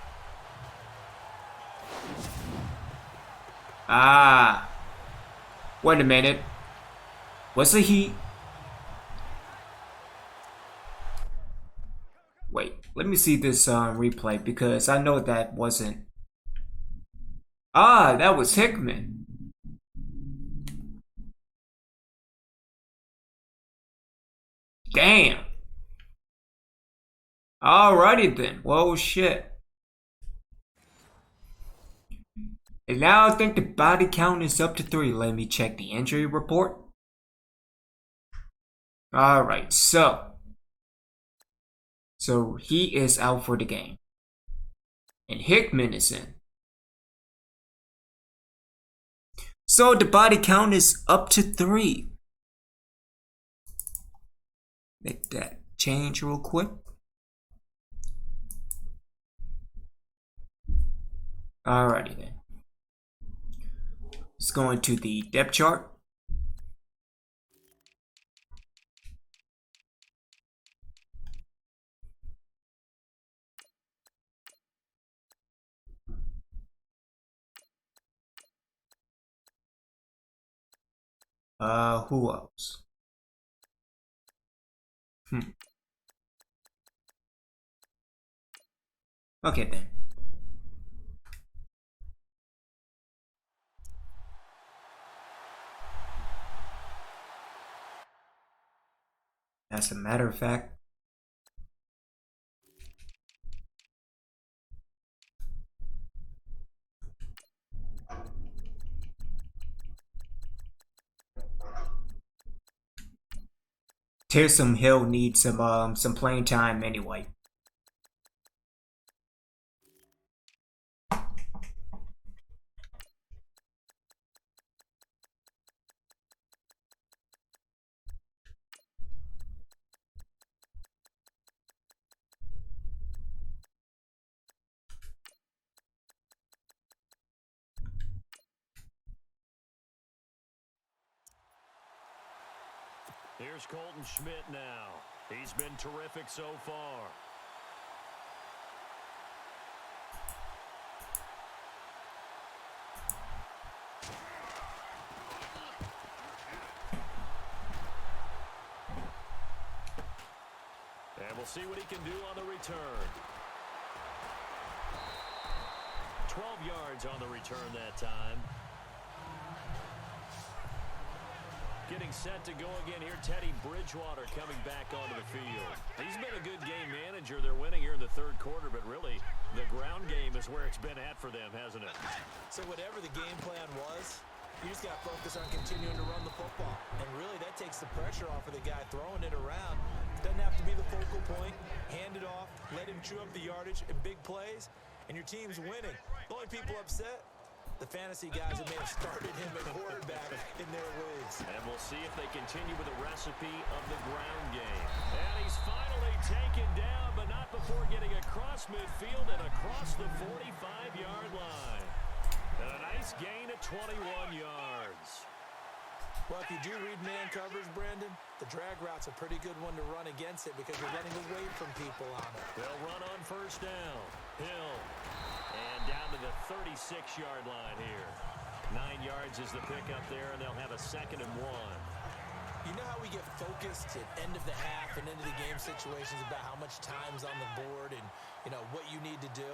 Ah. Wait a minute. Was it he? Wait, let me see this replay because I know that wasn't. Ah, that was Hickman. Damn. Alrighty then. Well, shit. And now I think the body count is up to 3. Let me check the injury report. All right, so he is out for the game, and Hickman is in. So the body count is up to 3. Make that change real quick. Alrighty then. Let's go into the depth chart. Who else? Okay then. As a matter of fact, Taysom Hill needs some playing time anyway. Here's Colton Schmidt now. He's been terrific so far. And we'll see what he can do on the return. 12 yards on the return that time. Getting set to go again here, Teddy Bridgewater coming back onto the field. He's been a good game manager. They're winning here in the third quarter, but really, the ground game is where it's been at for them, hasn't it? So whatever the game plan was, you just got to focus on continuing to run the football. And really, that takes the pressure off of the guy throwing it around. Doesn't have to be the focal point. Hand it off, let him chew up the yardage in big plays, and your team's winning. The only people upset, the fantasy guys that may have started him at quarterback in their leagues. And we'll see if they continue with the recipe of the ground game. And he's finally taken down, but not before getting across midfield and across the 45-yard line. And a nice gain at 21 yards. Well, if you do read man coverage, Brandon, the drag route's a pretty good one to run against it because you're running away from people on it. They'll run on first down. Hill. And down to the 36-yard line here. 9 yards is the pickup there, and they'll have a 2nd and 1. You know how we get focused at end of the half and into the game situations about how much time's on the board and, you know, what you need to do?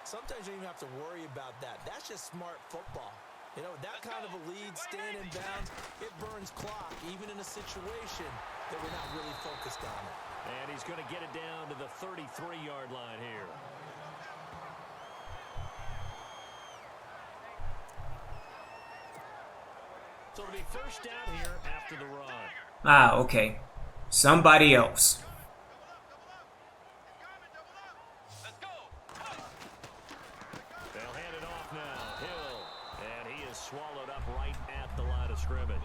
Sometimes you don't even have to worry about that. That's just smart football. You know, that kind of a lead, staying in bounds, it burns clock, even in a situation that we're not really focused on it. And he's going to get it down to the 33-yard line here. So it'll be first down here after the run. Ah, okay. Somebody else. They'll hand it off now. Hill. And he is swallowed up right at the line of scrimmage.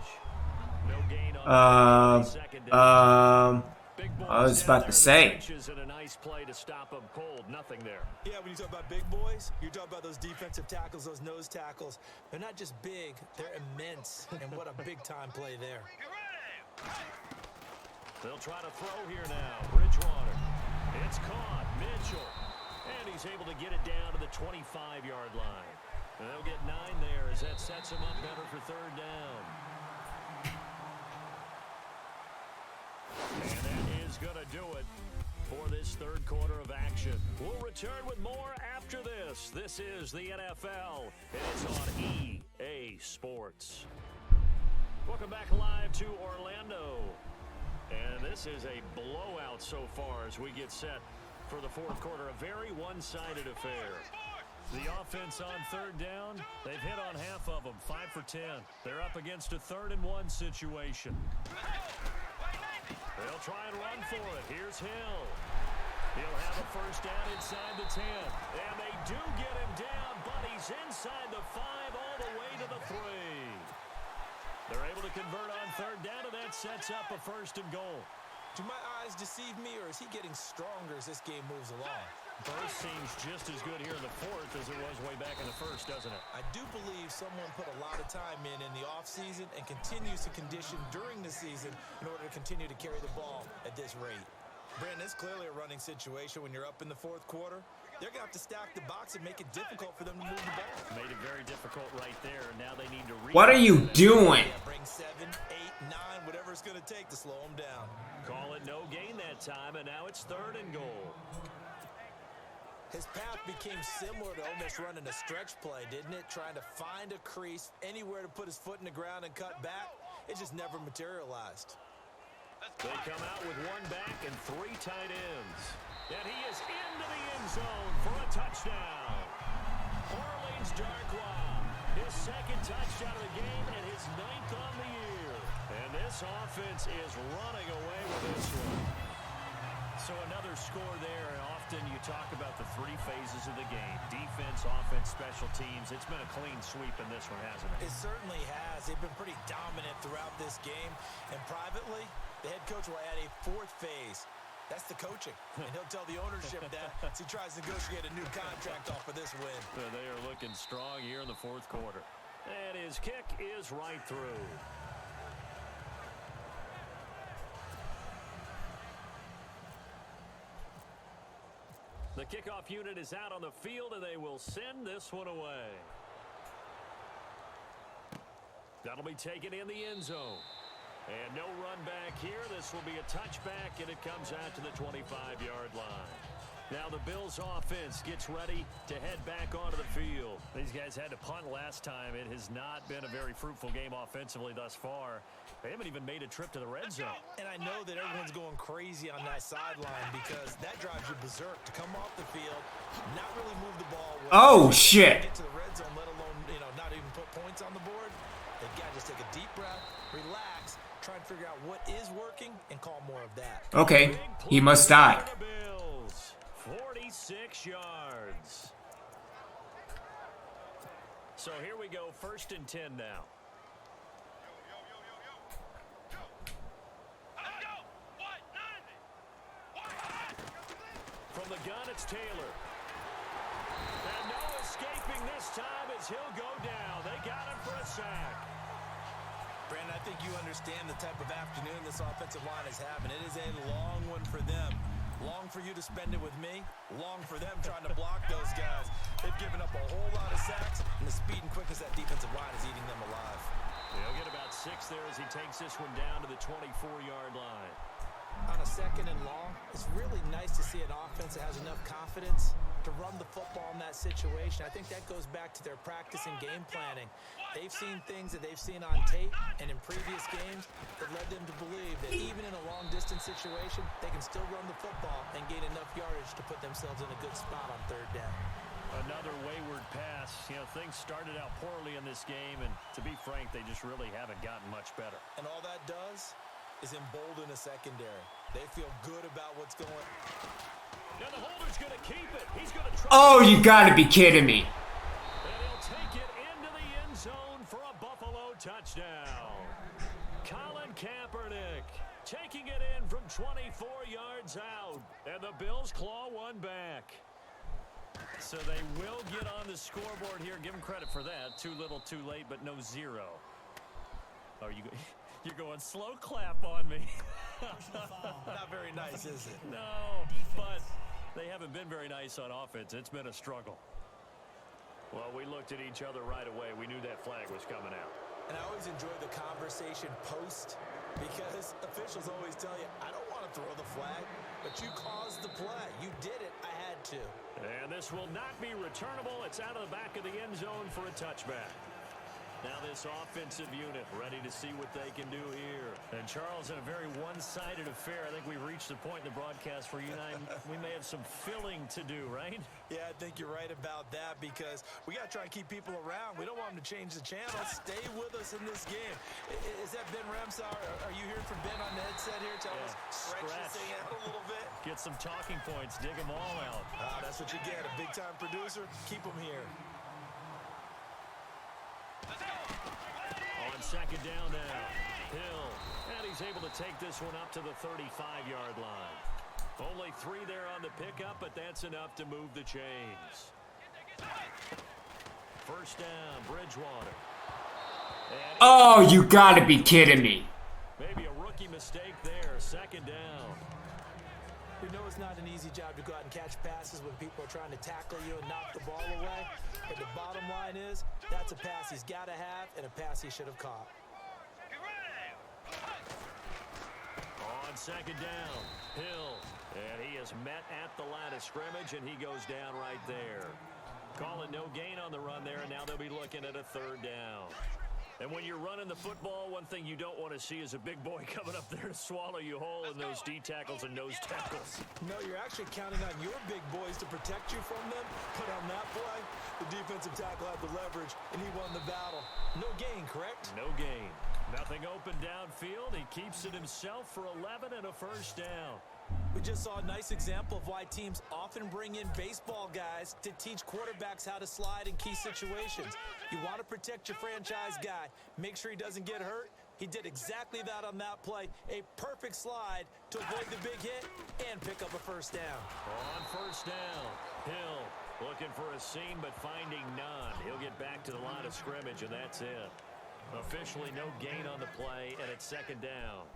No gain on second down. I was about to say. And a nice play to stop them cold. Nothing there. Yeah, when you talk about big boys, you're talking about those defensive tackles, those nose tackles. They're not just big, they're immense. And what a big-time play there. They'll try to throw here now. Bridgewater. It's caught. Mitchell. And he's able to get it down to the 25-yard line. And they'll get 9 there as that sets him up better for third down. And that is going to do it for this third quarter of action. We'll return with more after this. This is the NFL, and it's on EA Sports. Welcome back live to Orlando. And this is a blowout so far as we get set for the fourth quarter. A very one-sided affair. The offense on third down, they've hit on half of them, 5 for 10. They're up against a 3rd and 1 situation. They'll try and run for it. Here's Hill. He'll have a first down inside the 10. And they do get him down, but he's inside the 5 all the way to the 3. They're able to convert on third down, and that sets up a first and goal. Do my eyes deceive me, or is he getting stronger as this game moves along? First seems just as good here in the fourth as it was way back in the first, doesn't it? I do believe someone put a lot of time in the offseason and continues to condition during the season in order to continue to carry the ball at this rate. Brandon, it's clearly a running situation when you're up in the fourth quarter. They're going to have to stack the box and make it difficult for them to move the ball. Made it very difficult right there. Now they need to What are you doing? Yeah, bring 7, 8, 9, whatever it's going to take to slow them down. Call it no gain that time, and now it's third and goal. His path became similar to almost running a stretch play, didn't it? Trying to find a crease, anywhere to put his foot in the ground and cut back. It just never materialized. They come out with one back and 3 tight ends. And he is into the end zone for a touchdown. Orleans Darkwa, his second touchdown of the game and his 9th on the year. And this offense is running away with this one. So another score there, and often you talk about the 3 phases of the game. Defense, offense, special teams. It's been a clean sweep in this one, hasn't it? It certainly has. They've been pretty dominant throughout this game. And privately, the head coach will add a 4th phase. That's the coaching. And he'll tell the ownership that as he tries to negotiate a new contract off of this win. They are looking strong here in the fourth quarter. And his kick is right through. The kickoff unit is out on the field, and they will send this one away. That'll be taken in the end zone. And no run back here. This will be a touchback, and it comes out to the 25-yard line. Now the Bills' offense gets ready to head back onto the field. These guys had to punt last time. It has not been a very fruitful game offensively thus far. They haven't even made a trip to the red zone. And I know that everyone's going crazy on that sideline because that drives you berserk to come off the field, not really move the ball. Oh, shit. Get to the red zone, let alone, not even put points on the board. They got to just take a deep breath, relax, try and figure out what is working, and call more of that. Okay, he must die. 46 yards. So here we go, 1st and 10 now. From the gun, it's Taylor. And no escaping this time as he'll go down. They got him for a sack. Brandon, I think you understand the type of afternoon this offensive line is having. It is a long one for them. Long for you to spend it with me. Long for them trying to block those guys. They've given up a whole lot of sacks, and the speed and quickness of that defensive line is eating them alive. He'll get about 6 there as he takes this one down to the 24-yard line. On a 2nd and long, it's really nice to see an offense that has enough confidence to run the football in that situation. I think that goes back to their practice and game planning. They've seen things that they've seen on tape and in previous games that led them to believe that even in a long-distance situation, they can still run the football and gain enough yardage to put themselves in a good spot on 3rd down. Another wayward pass. Things started out poorly in this game, and to be frank, they just really haven't gotten much better. And all that does is embolden a secondary. They feel good about what's going on. Now the holder's going to keep it. He's going to try. Oh, you gotta be kidding me. And he'll take it into the end zone for a Buffalo touchdown. Colin Kaepernick taking it in from 24 yards out. And the Bills claw one back. So they will get on the scoreboard here. Give them credit for that. Too little, too late, but no 0. Oh, you're going slow clap on me. Not very nice, is it? No, but they haven't been very nice on offense. It's been a struggle. Well, we looked at each other right away. We knew that flag was coming out. And I always enjoy the conversation post because officials always tell you, I don't want to throw the flag, but you caused the play. You did it. I had to. And this will not be returnable. It's out of the back of the end zone for a touchback. Now this offensive unit ready to see what they can do here. And Charles, in a very one-sided affair, I think we've reached the point in the broadcast where you and I, we may have some filling to do, right? Yeah, I think you're right about that because we got to try and keep people around. We don't want them to change the channel. Stay with us in this game. Is that Ben Ramsar? Are you hearing from Ben on the headset here? Tell us, stretch. Out a little bit. Get some talking points. Dig them all out. That's what you get. A big-time producer. Keep them here. On second down now, Hill. And he's able to take this one up to the 35-yard line. Only 3 there on the pickup, but that's enough to move the chains. First down, Bridgewater. Oh, you gotta be kidding me. Maybe a rookie mistake there. Second down. We know it's not an easy job to go out and catch passes when people are trying to tackle you and knock the ball away. But the bottom line is, that's a pass he's got to have and a pass he should have caught. On second down, Hill. And he is met at the line of scrimmage, and he goes down right there. Call it no gain on the run there, and now they'll be looking at a third down. And when you're running the football, one thing you don't want to see is a big boy coming up there to swallow you whole in those D tackles and nose tackles. No, you're actually counting on your big boys to protect you from them. But on that play, the defensive tackle had the leverage, and he won the battle. No gain, correct? No gain. Nothing open downfield. He keeps it himself for 11 and a first down. We just saw a nice example of why teams often bring in baseball guys to teach quarterbacks how to slide in key situations. You want to protect your franchise guy. Make sure he doesn't get hurt. He did exactly that on that play. A perfect slide to avoid the big hit and pick up a first down. On first down, Hill looking for a seam but finding none. He'll get back to the line of scrimmage, and that's it. Officially no gain on the play, and it's second down.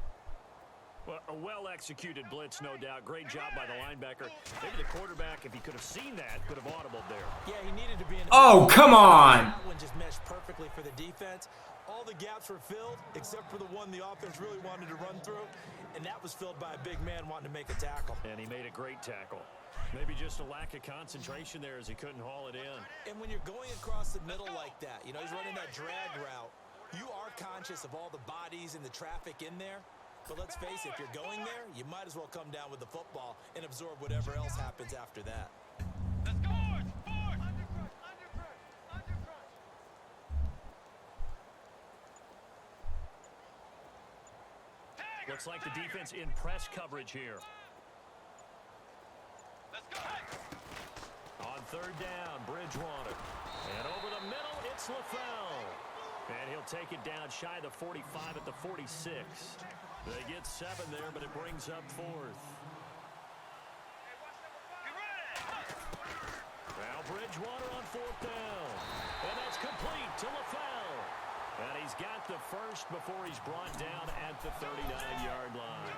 Well, a well-executed blitz, no doubt. Great job by the linebacker. Maybe the quarterback, if he could have seen that, could have audibled there. Yeah, he needed to be in. Oh, come on! That one just meshed perfectly for the defense. All the gaps were filled, except for the one the offense really wanted to run through, and that was filled by a big man wanting to make a tackle. And he made a great tackle. Maybe just a lack of concentration there as he couldn't haul it in. And when you're going across the middle like that, you know, he's running that drag route, you are conscious of all the bodies and the traffic in there. But let's face it, if you're going there, you might as well come down with the football and absorb whatever else happens after that. Let's go, forward. Undercrush. Looks like the defense in press coverage here. Let's go. On third down, Bridgewater. And over the middle, it's LaFell. And he'll take it down shy of the 45 at the 46. They get 7 there, but it brings up 4th. Now Bridgewater on 4th down. And that's complete to LaFell. And he's got the first before he's brought down at the 39-yard line.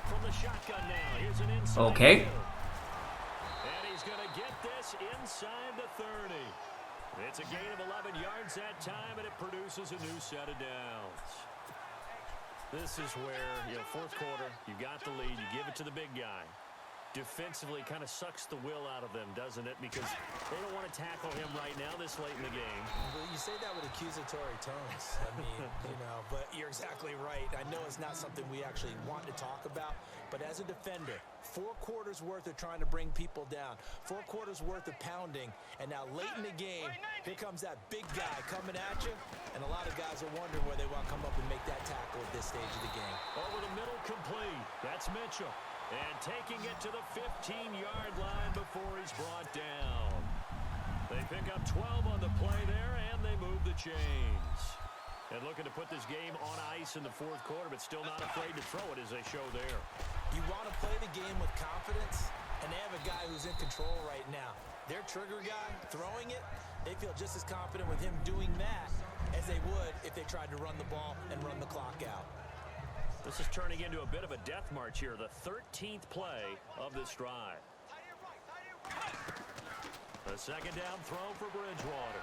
From the shotgun now, here's an inside. Okay. And he's going to get this inside the 30. It's a gain of 11 yards that time, and it produces a new set of downs. This is where, fourth quarter, you got the lead, you give it to the big guy. Defensively, kind of sucks the will out of them, doesn't it? Because they don't want to tackle him right now this late in the game. Well, you say that with accusatory tones. I mean, but you're exactly right. I know it's not something we actually want to talk about, but as a defender, 4 quarters worth of trying to bring people down, 4 quarters worth of pounding, and now late in the game, here comes that big guy coming at you, and a lot of guys are wondering where they want to come up and make that tackle at this stage of the game. Over the middle, complete. That's Mitchell. And taking it to the 15-yard line before he's brought down. They pick up 12 on the play there, and they move the chains. And looking to put this game on ice in the fourth quarter, but still not afraid to throw it as they show there. You want to play the game with confidence, and they have a guy who's in control right now. Their trigger guy throwing it, they feel just as confident with him doing that as they would if they tried to run the ball and run the clock out. This is turning into a bit of a death march here, the 13th play of this drive. A second down throw for Bridgewater.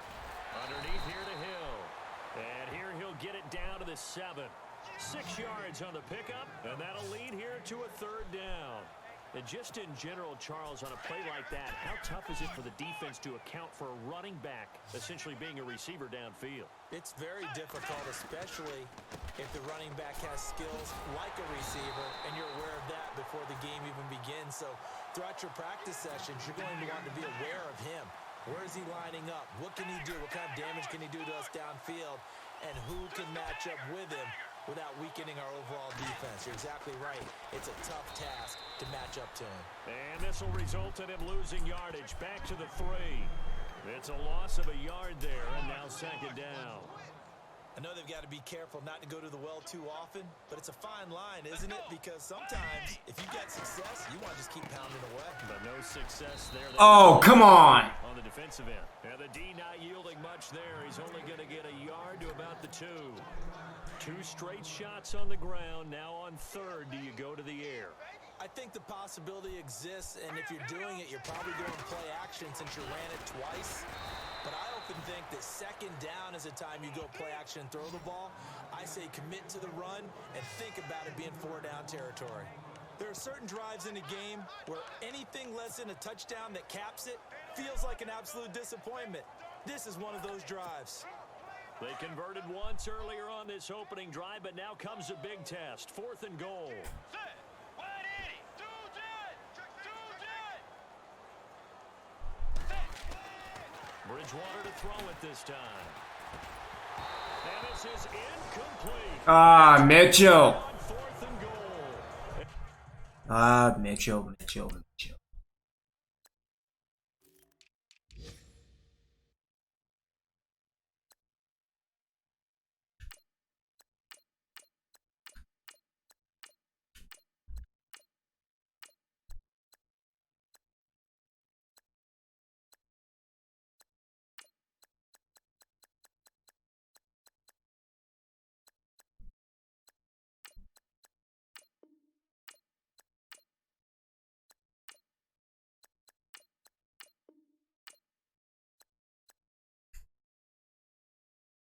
Underneath here to Hill. And here he'll get it down to the 7. 6 yards on the pickup, and that'll lead here to a third down. And just in general, Charles, on a play like that, how tough is it for the defense to account for a running back essentially being a receiver downfield? It's very difficult, especially if the running back has skills like a receiver, and you're aware of that before the game even begins. So throughout your practice sessions, you're going to want to be aware of him. Where is he lining up? What can he do? What kind of damage can he do to us downfield? And who can match up with him without weakening our overall defense? You're exactly right. It's a tough task to match up to him. And this will result in him losing yardage. Back to the 3. It's a loss of a yard there, and now second down. I know they've got to be careful not to go to the well too often, but it's a fine line, isn't it? Because sometimes, if you got success, you want to just keep pounding away. But no success there. Oh, come on. On the defensive end. And the D not yielding much there. He's only going to get a yard to about the 2. 2 straight shots on the ground. Now on 3rd, do you go to the air? I think the possibility exists, and if you're doing it, you're probably going play action since you ran it twice. But I often think that second down is a time you go play action and throw the ball. I say commit to the run and think about it being 4-down territory. There are certain drives in a game where anything less than a touchdown that caps it feels like an absolute disappointment. This is one of those drives. They converted once earlier on this opening drive, but now comes a big test. 4th and goal. Bridgewater to throw it this time. And this is incomplete. Ah, Mitchell. On 4th and goal. Ah, Mitchell.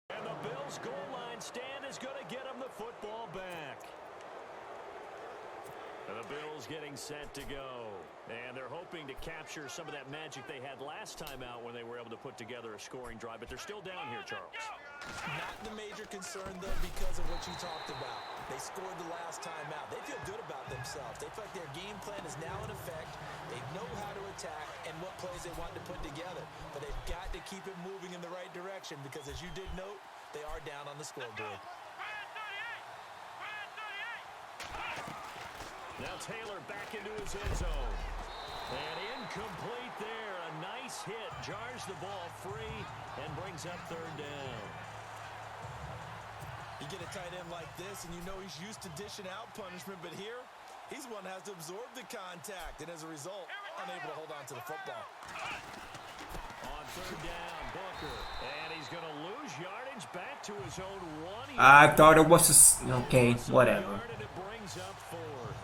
And the Bills' goal line stand is going to get them the football back. And the Bills getting set to go. And they're hoping to capture some of that magic they had last time out when they were able to put together a scoring drive. But they're still down here, Charles. Not the major concern, though, because of what you talked about. They scored the last time out. They feel good about themselves. They feel like their game plan is now in effect. They know how to attack and what plays they want to put together. But they've got to keep it moving in the right direction because, as you did note, they are down on the scoreboard. Now Taylor back into his end zone. And incomplete there. A nice hit. Jars the ball free and brings up 3rd down. You get a tight end like this, and you know he's used to dishing out punishment, but here, he's one that has to absorb the contact, and as a result, unable to hold on to the football. On 3rd down, Booker. And he's going to lose yardage back to his own 1. I thought it was okay, whatever. And it brings up 4th.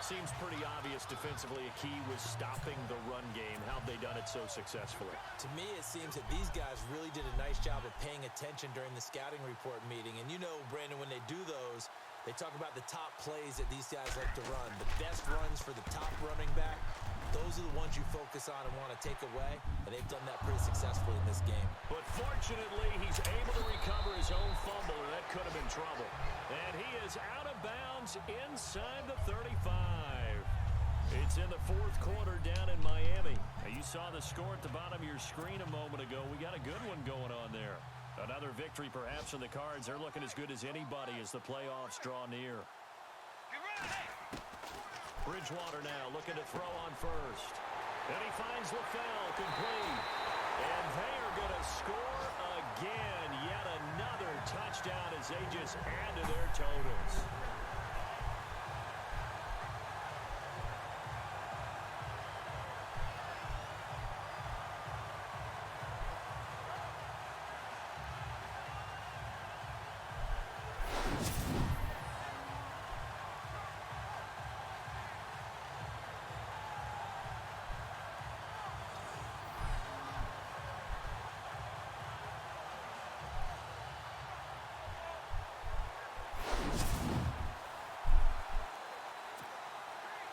Seems pretty obvious defensively. A key was stopping the run game. How have they done it so successfully? To me, it seems that these guys really did a nice job of paying attention during the scouting report meeting. And you know, Brandon, when they do those, they talk about the top plays that these guys like to run. The best runs for the top running back, those are the ones you focus on and want to take away. And they've done that pretty successfully in this game. But fortunately, he's able to recover his own fumble, or that could have been trouble. And he is out of bounds inside the 35. It's in the 4th quarter down in Miami. Now, you saw the score at the bottom of your screen a moment ago. We got a good one going on there. Another victory perhaps in the cards. They're looking as good as anybody as the playoffs draw near. Bridgewater now looking to throw on 1st. And he finds LaFell complete. And they are going to score again. Yet another touchdown as they just add to their totals.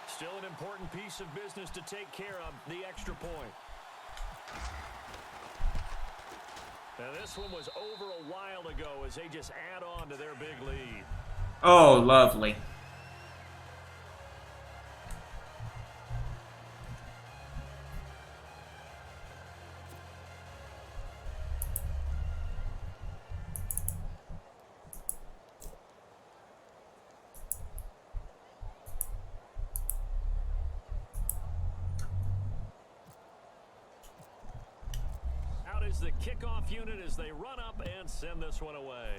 Still an important piece of business to take care of, the extra point. Now this one was over a while ago as they just add on to their big lead. Oh, lovely. is the kickoff unit as they run up and send this one away.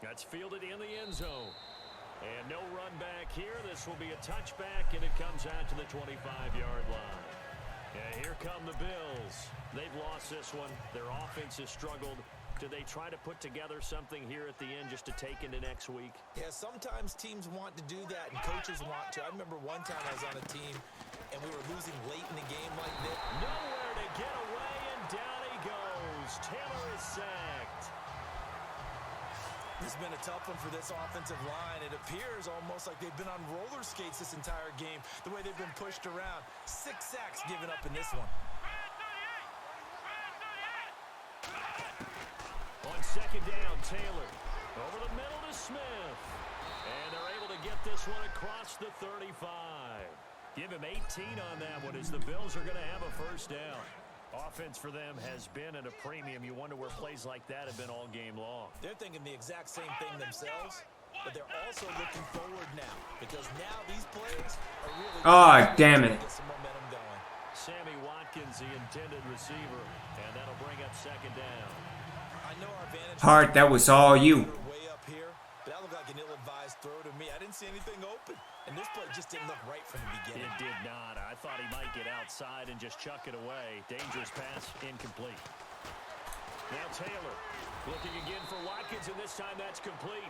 That's fielded in the end zone. And no run back here. This will be a touchback, and it comes out to the 25-yard line. Yeah, here come the Bills. They've lost this one. Their offense has struggled. Do they try to put together something here at the end just to take into next week? Yeah, sometimes teams want to do that, and coaches want to. I remember one time I was on a team, and we were losing late in the game like this. Nowhere to get away, and down he goes. Taylor is sacked. It's been a tough one for this offensive line. It appears almost like they've been on roller skates this entire game, the way they've been pushed around. 6 sacks given up in this one. On second down, Taylor. Over the middle to Smith. And they're able to get this one across the 35. Give him 18 on that one as the Bills are going to have a first down. Offense for them has been at a premium. You wonder where plays like that have been all game long. They're thinking the exact same thing themselves, but they're also looking forward now because now these plays are really damn it. Get some momentum going. Sammy Watkins, the intended receiver, and that'll bring up second down. I know our vantage Hart, that was all you. way up here, but that looked like an ill-advised throw to me. I didn't see anything open, and this play just didn't look right from the beginning. It did not. I thought he might get outside and just chuck it away. Dangerous pass, incomplete. Now Taylor looking again for Watkins, and this time that's complete.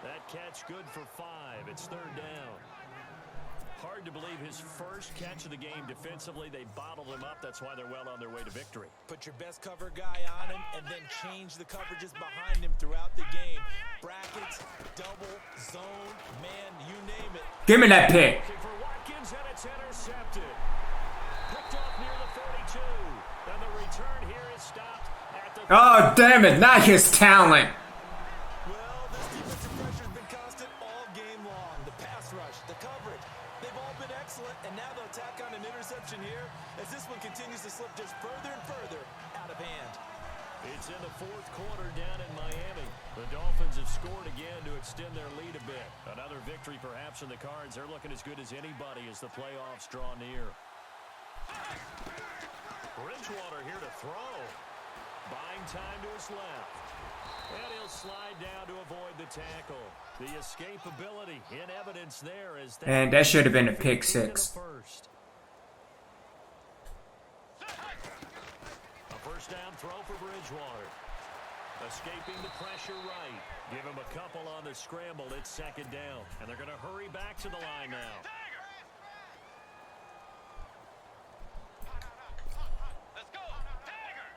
That catch good for 5. It's third down. Hard to believe his first catch of the game defensively. They bottled him up. That's why they're well on their way to victory. Put your best cover guy on him and then change the coverages behind him throughout the game. Brackets, double, zone, man, you name it. Give me that pick. Looking for Watkins, and it's intercepted. Picked off near the 42. And the return here is stopped at the... Oh, damn it. Not his talent. Well, this defensive pressure has been constant all game long. The pass rush, the coverage, they've all been excellent, and now they'll tack on an interception here as this one continues to slip just further and further out of hand. It's in the fourth quarter down in Miami. The Dolphins have scored again to extend their lead a bit. Another victory perhaps in the cards. They're looking as good as anybody as the playoffs draw near. Bridgewater here to throw. Buying time to his left. And he'll slide down to avoid the tackle. The escapability in evidence there as And that should have been a pick six. First. A first down throw for Bridgewater. Escaping the pressure right. Give him a couple on the scramble. It's second down. And they're going to hurry back to the line now. Let's go. Tiger.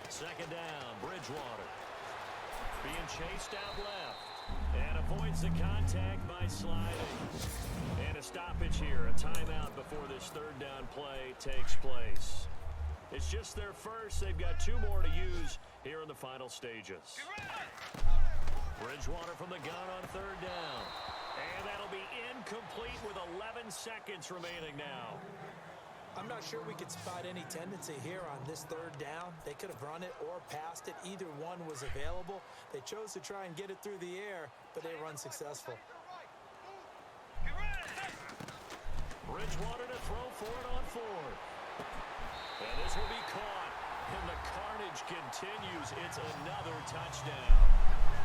Second down, Bridgewater. Being chased out left. And avoids the contact by sliding. And a stoppage here. A timeout before this third down play takes place. It's just their first. They've got 2 more to use here in the final stages. Bridgewater from the gun on third down. And that'll be incomplete with 11 seconds remaining now. I'm not sure we could spot any tendency here on this third down. They could have run it or passed it. Either one was available. They chose to try and get it through the air, but they were unsuccessful. Bridgewater to throw for it on 4th. And this will be caught. And the carnage continues. It's another touchdown.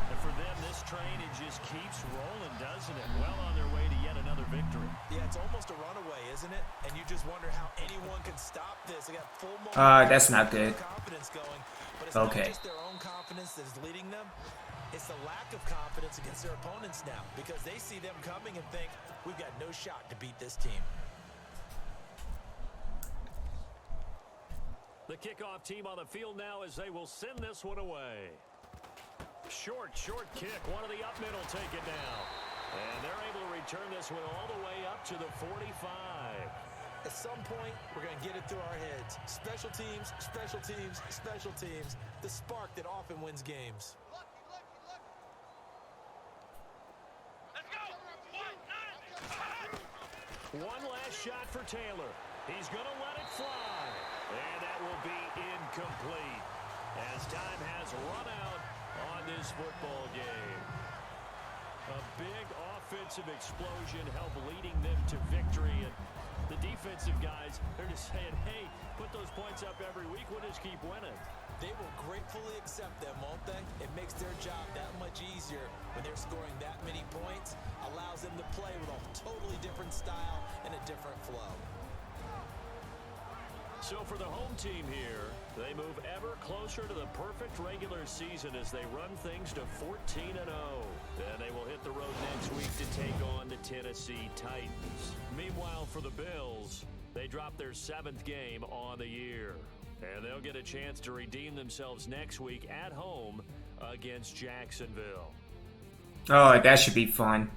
And for them, this train, it just keeps rolling, doesn't it? Well on their way to yet another victory. Yeah, it's almost a runaway, isn't it? And you just wonder how anyone could stop this. They got full momentum. That's not good. Confidence going, but it's Okay. not just their own confidence that is leading them. It's the lack of confidence against their opponents now because they see them coming and think, we've got no shot to beat this team. The kickoff team on the field now as they will send this one away. Short kick. One of the up middle take it down. And they're able to return this one all the way up to the 45. At some point, we're going to get it through our heads. Special teams, special teams, special teams. The spark that often wins games. Let's go. One last shot for Taylor. He's going to let it fly. And that will be incomplete as time has run out on this football game. A big offensive explosion helped leading them to victory. And the defensive guys, they're just saying, hey, put those points up every week. We'll just keep winning. They will gratefully accept them, won't they? It makes their job that much easier when they're scoring that many points. Allows them to play with a totally different style and a different flow. So for the home team here, they move ever closer to the perfect regular season as they run things to 14-0. Then they will hit the road next week to take on the Tennessee Titans. Meanwhile, for the Bills, they drop their 7th game on the year. And they'll get a chance to redeem themselves next week at home against Jacksonville. Oh, that should be fun.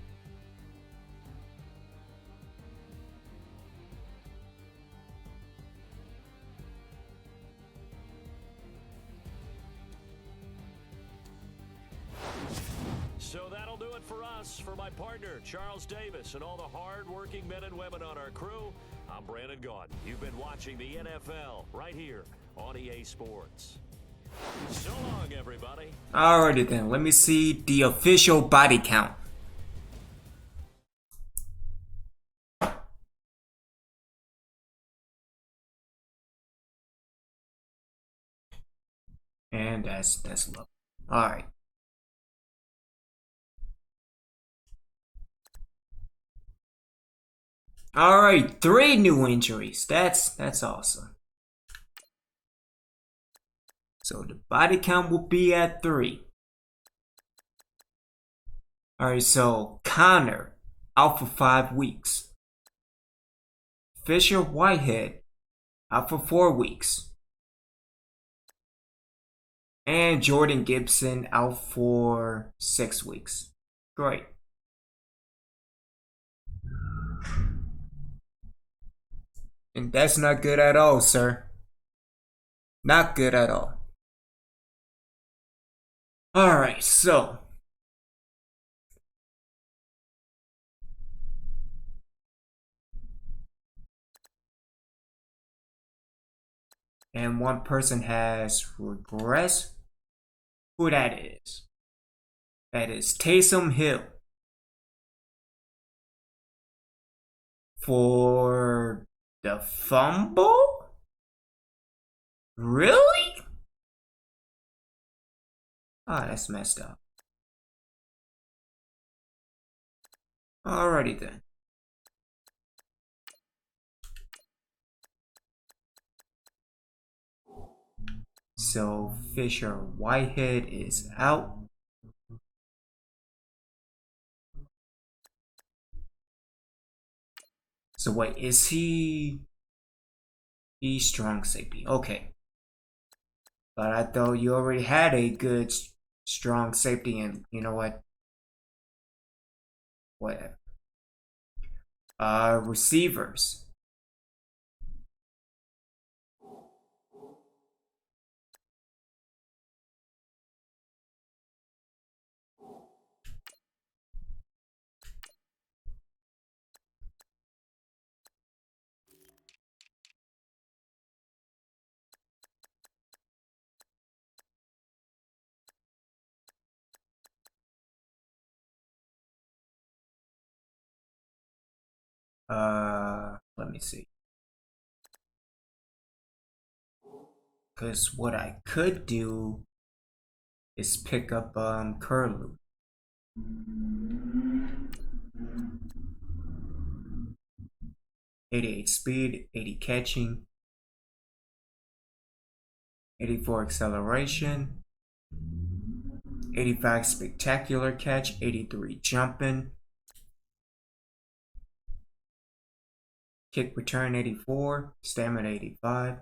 So that'll do it for us. For my partner, Charles Davis, and all the hard-working men and women on our crew, I'm Brandon Gaudin. You've been watching the NFL right here on EA Sports. So long, everybody. Alrighty then, let me see the official body count. And that's low. Alright. Alright, 3 new injuries. That's awesome. So the body count will be at 3. Alright, so Connor out for 5 weeks. Fisher Whitehead out for 4 weeks. And Jordan Gibson out for 6 weeks. Great. And that's not good at all, sir. Not good at all. Alright, so. And one person has regressed. Who that is? That is Taysom Hill. For the fumble? Really? Oh, that's messed up. Alrighty then. So Fisher Whitehead is out. So wait, is he strong safety? Okay. But I thought you already had a good strong safety, and you know what? Whatever. Receivers. Let me see. Because what I could do is pick up Curlew. .88 speed, 80 catching, 84 acceleration, 85 spectacular catch, 83 jumping, kick return 84, stamina 85.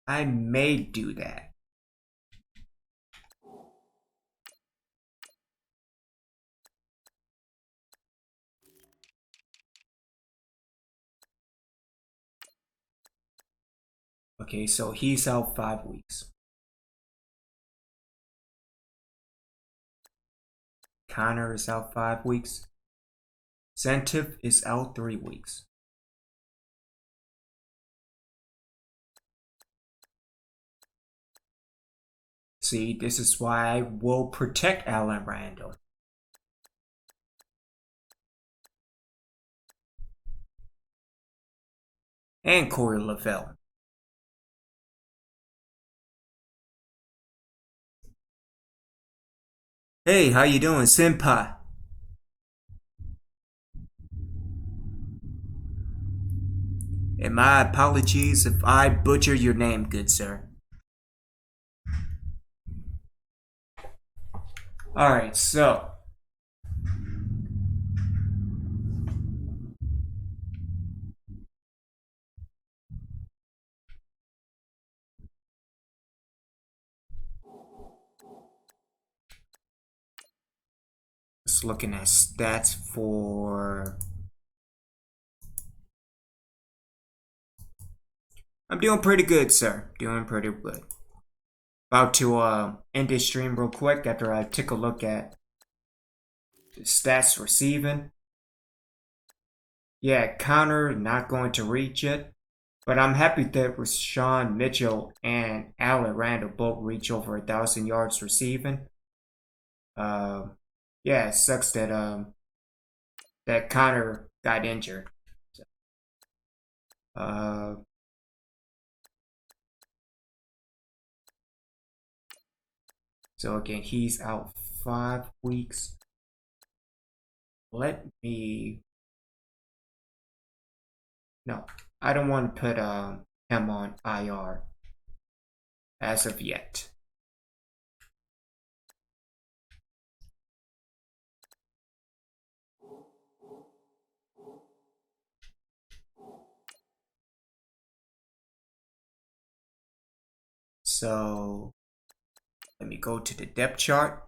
I may do that. Okay, so he's out 5 weeks. Connor is out 5 weeks. Zentif is out 3 weeks. See, this is why I will protect Allen Randall. And Corey Lavelle. Hey, how you doing, Senpai? And my apologies if I butcher your name, good sir. Alright, so. Just looking at stats for. I'm doing pretty good, sir. Doing pretty good. About to end this stream real quick after I take a look at the stats receiving. Yeah, Connor not going to reach it. But I'm happy that Rashawn Mitchell and Allen Randall both reach over 1,000 yards receiving. Yeah, it sucks that that Connor got injured. Uh, so again, he's out 5 weeks. Let me. No, I don't want to put him on IR as of yet. So let me go to the depth chart.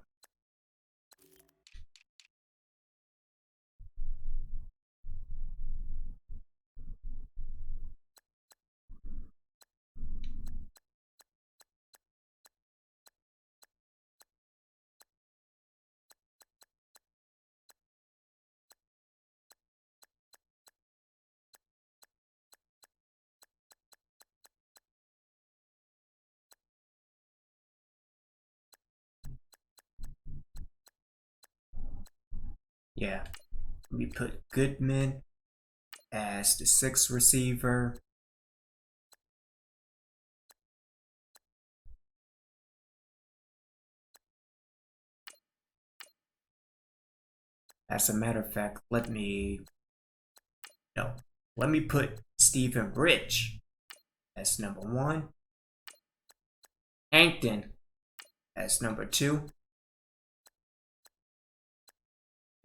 Yeah, let me put Goodman as the 6th receiver. As a matter of fact, let me put Stephen Rich as number 1. Hankton as number 2.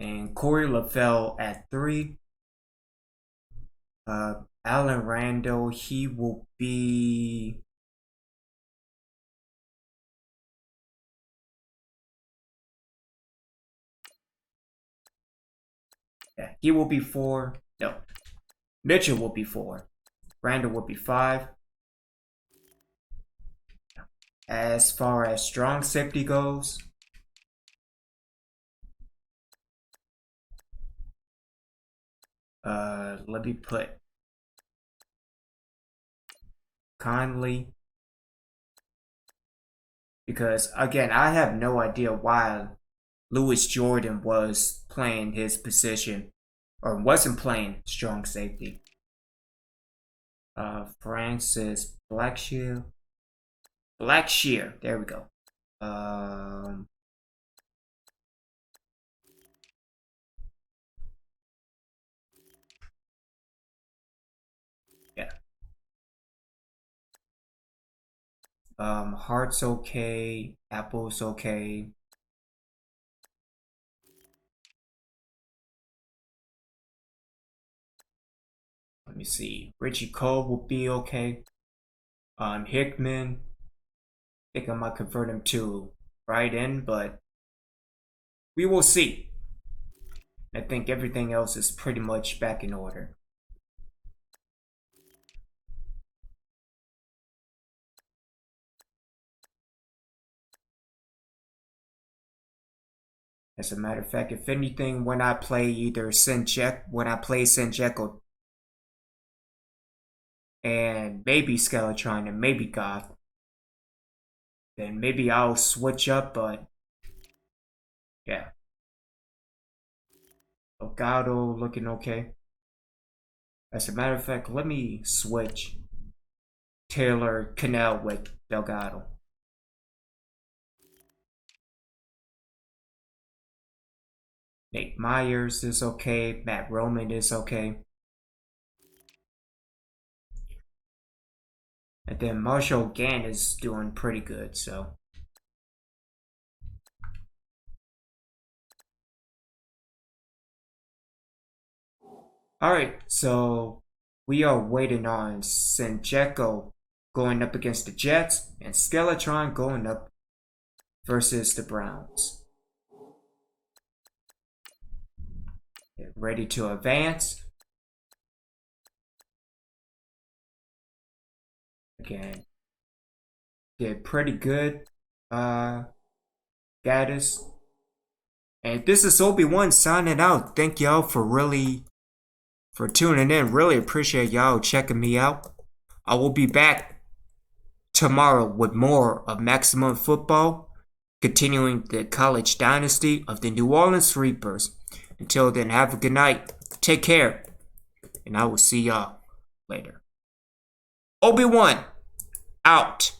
And Corey Lavelle at 3. Allen Randall, he will be. Yeah, he will be 4. No. Mitchell will be 4. Randall will be 5. As far as strong safety goes, let me put Conley. Because, again, I have no idea why Lewis Jordan was playing his position or wasn't playing strong safety. Francis Blackshear. Blackshear, there we go. Yeah. Heart's okay. Apple's okay. Let me see. Richie Cole will be okay. Hickman. I think I might convert him to right in, but we will see. I think everything else is pretty much back in order. As a matter of fact, if anything, when I play Senjek and maybe Skeletron and maybe Goth, then maybe I'll switch up, but yeah. Delgado looking okay. As a matter of fact, let me switch Taylor Cannell with Delgado. Nate Myers is okay. Matt Roman is okay. And then Marshall Gann is doing pretty good, so. Alright, so we are waiting on Sanjeko going up against the Jets and Skeletron going up versus the Browns. Get ready to advance. Again, did pretty good. Gaddis. And this is Obi-Wan signing out. Thank y'all for tuning in. Really appreciate y'all checking me out. I will be back tomorrow with more of Maximum Football, continuing the college dynasty of the New Orleans Reapers. Until then, have a good night. Take care. And I will see y'all later. Obi-Wan out.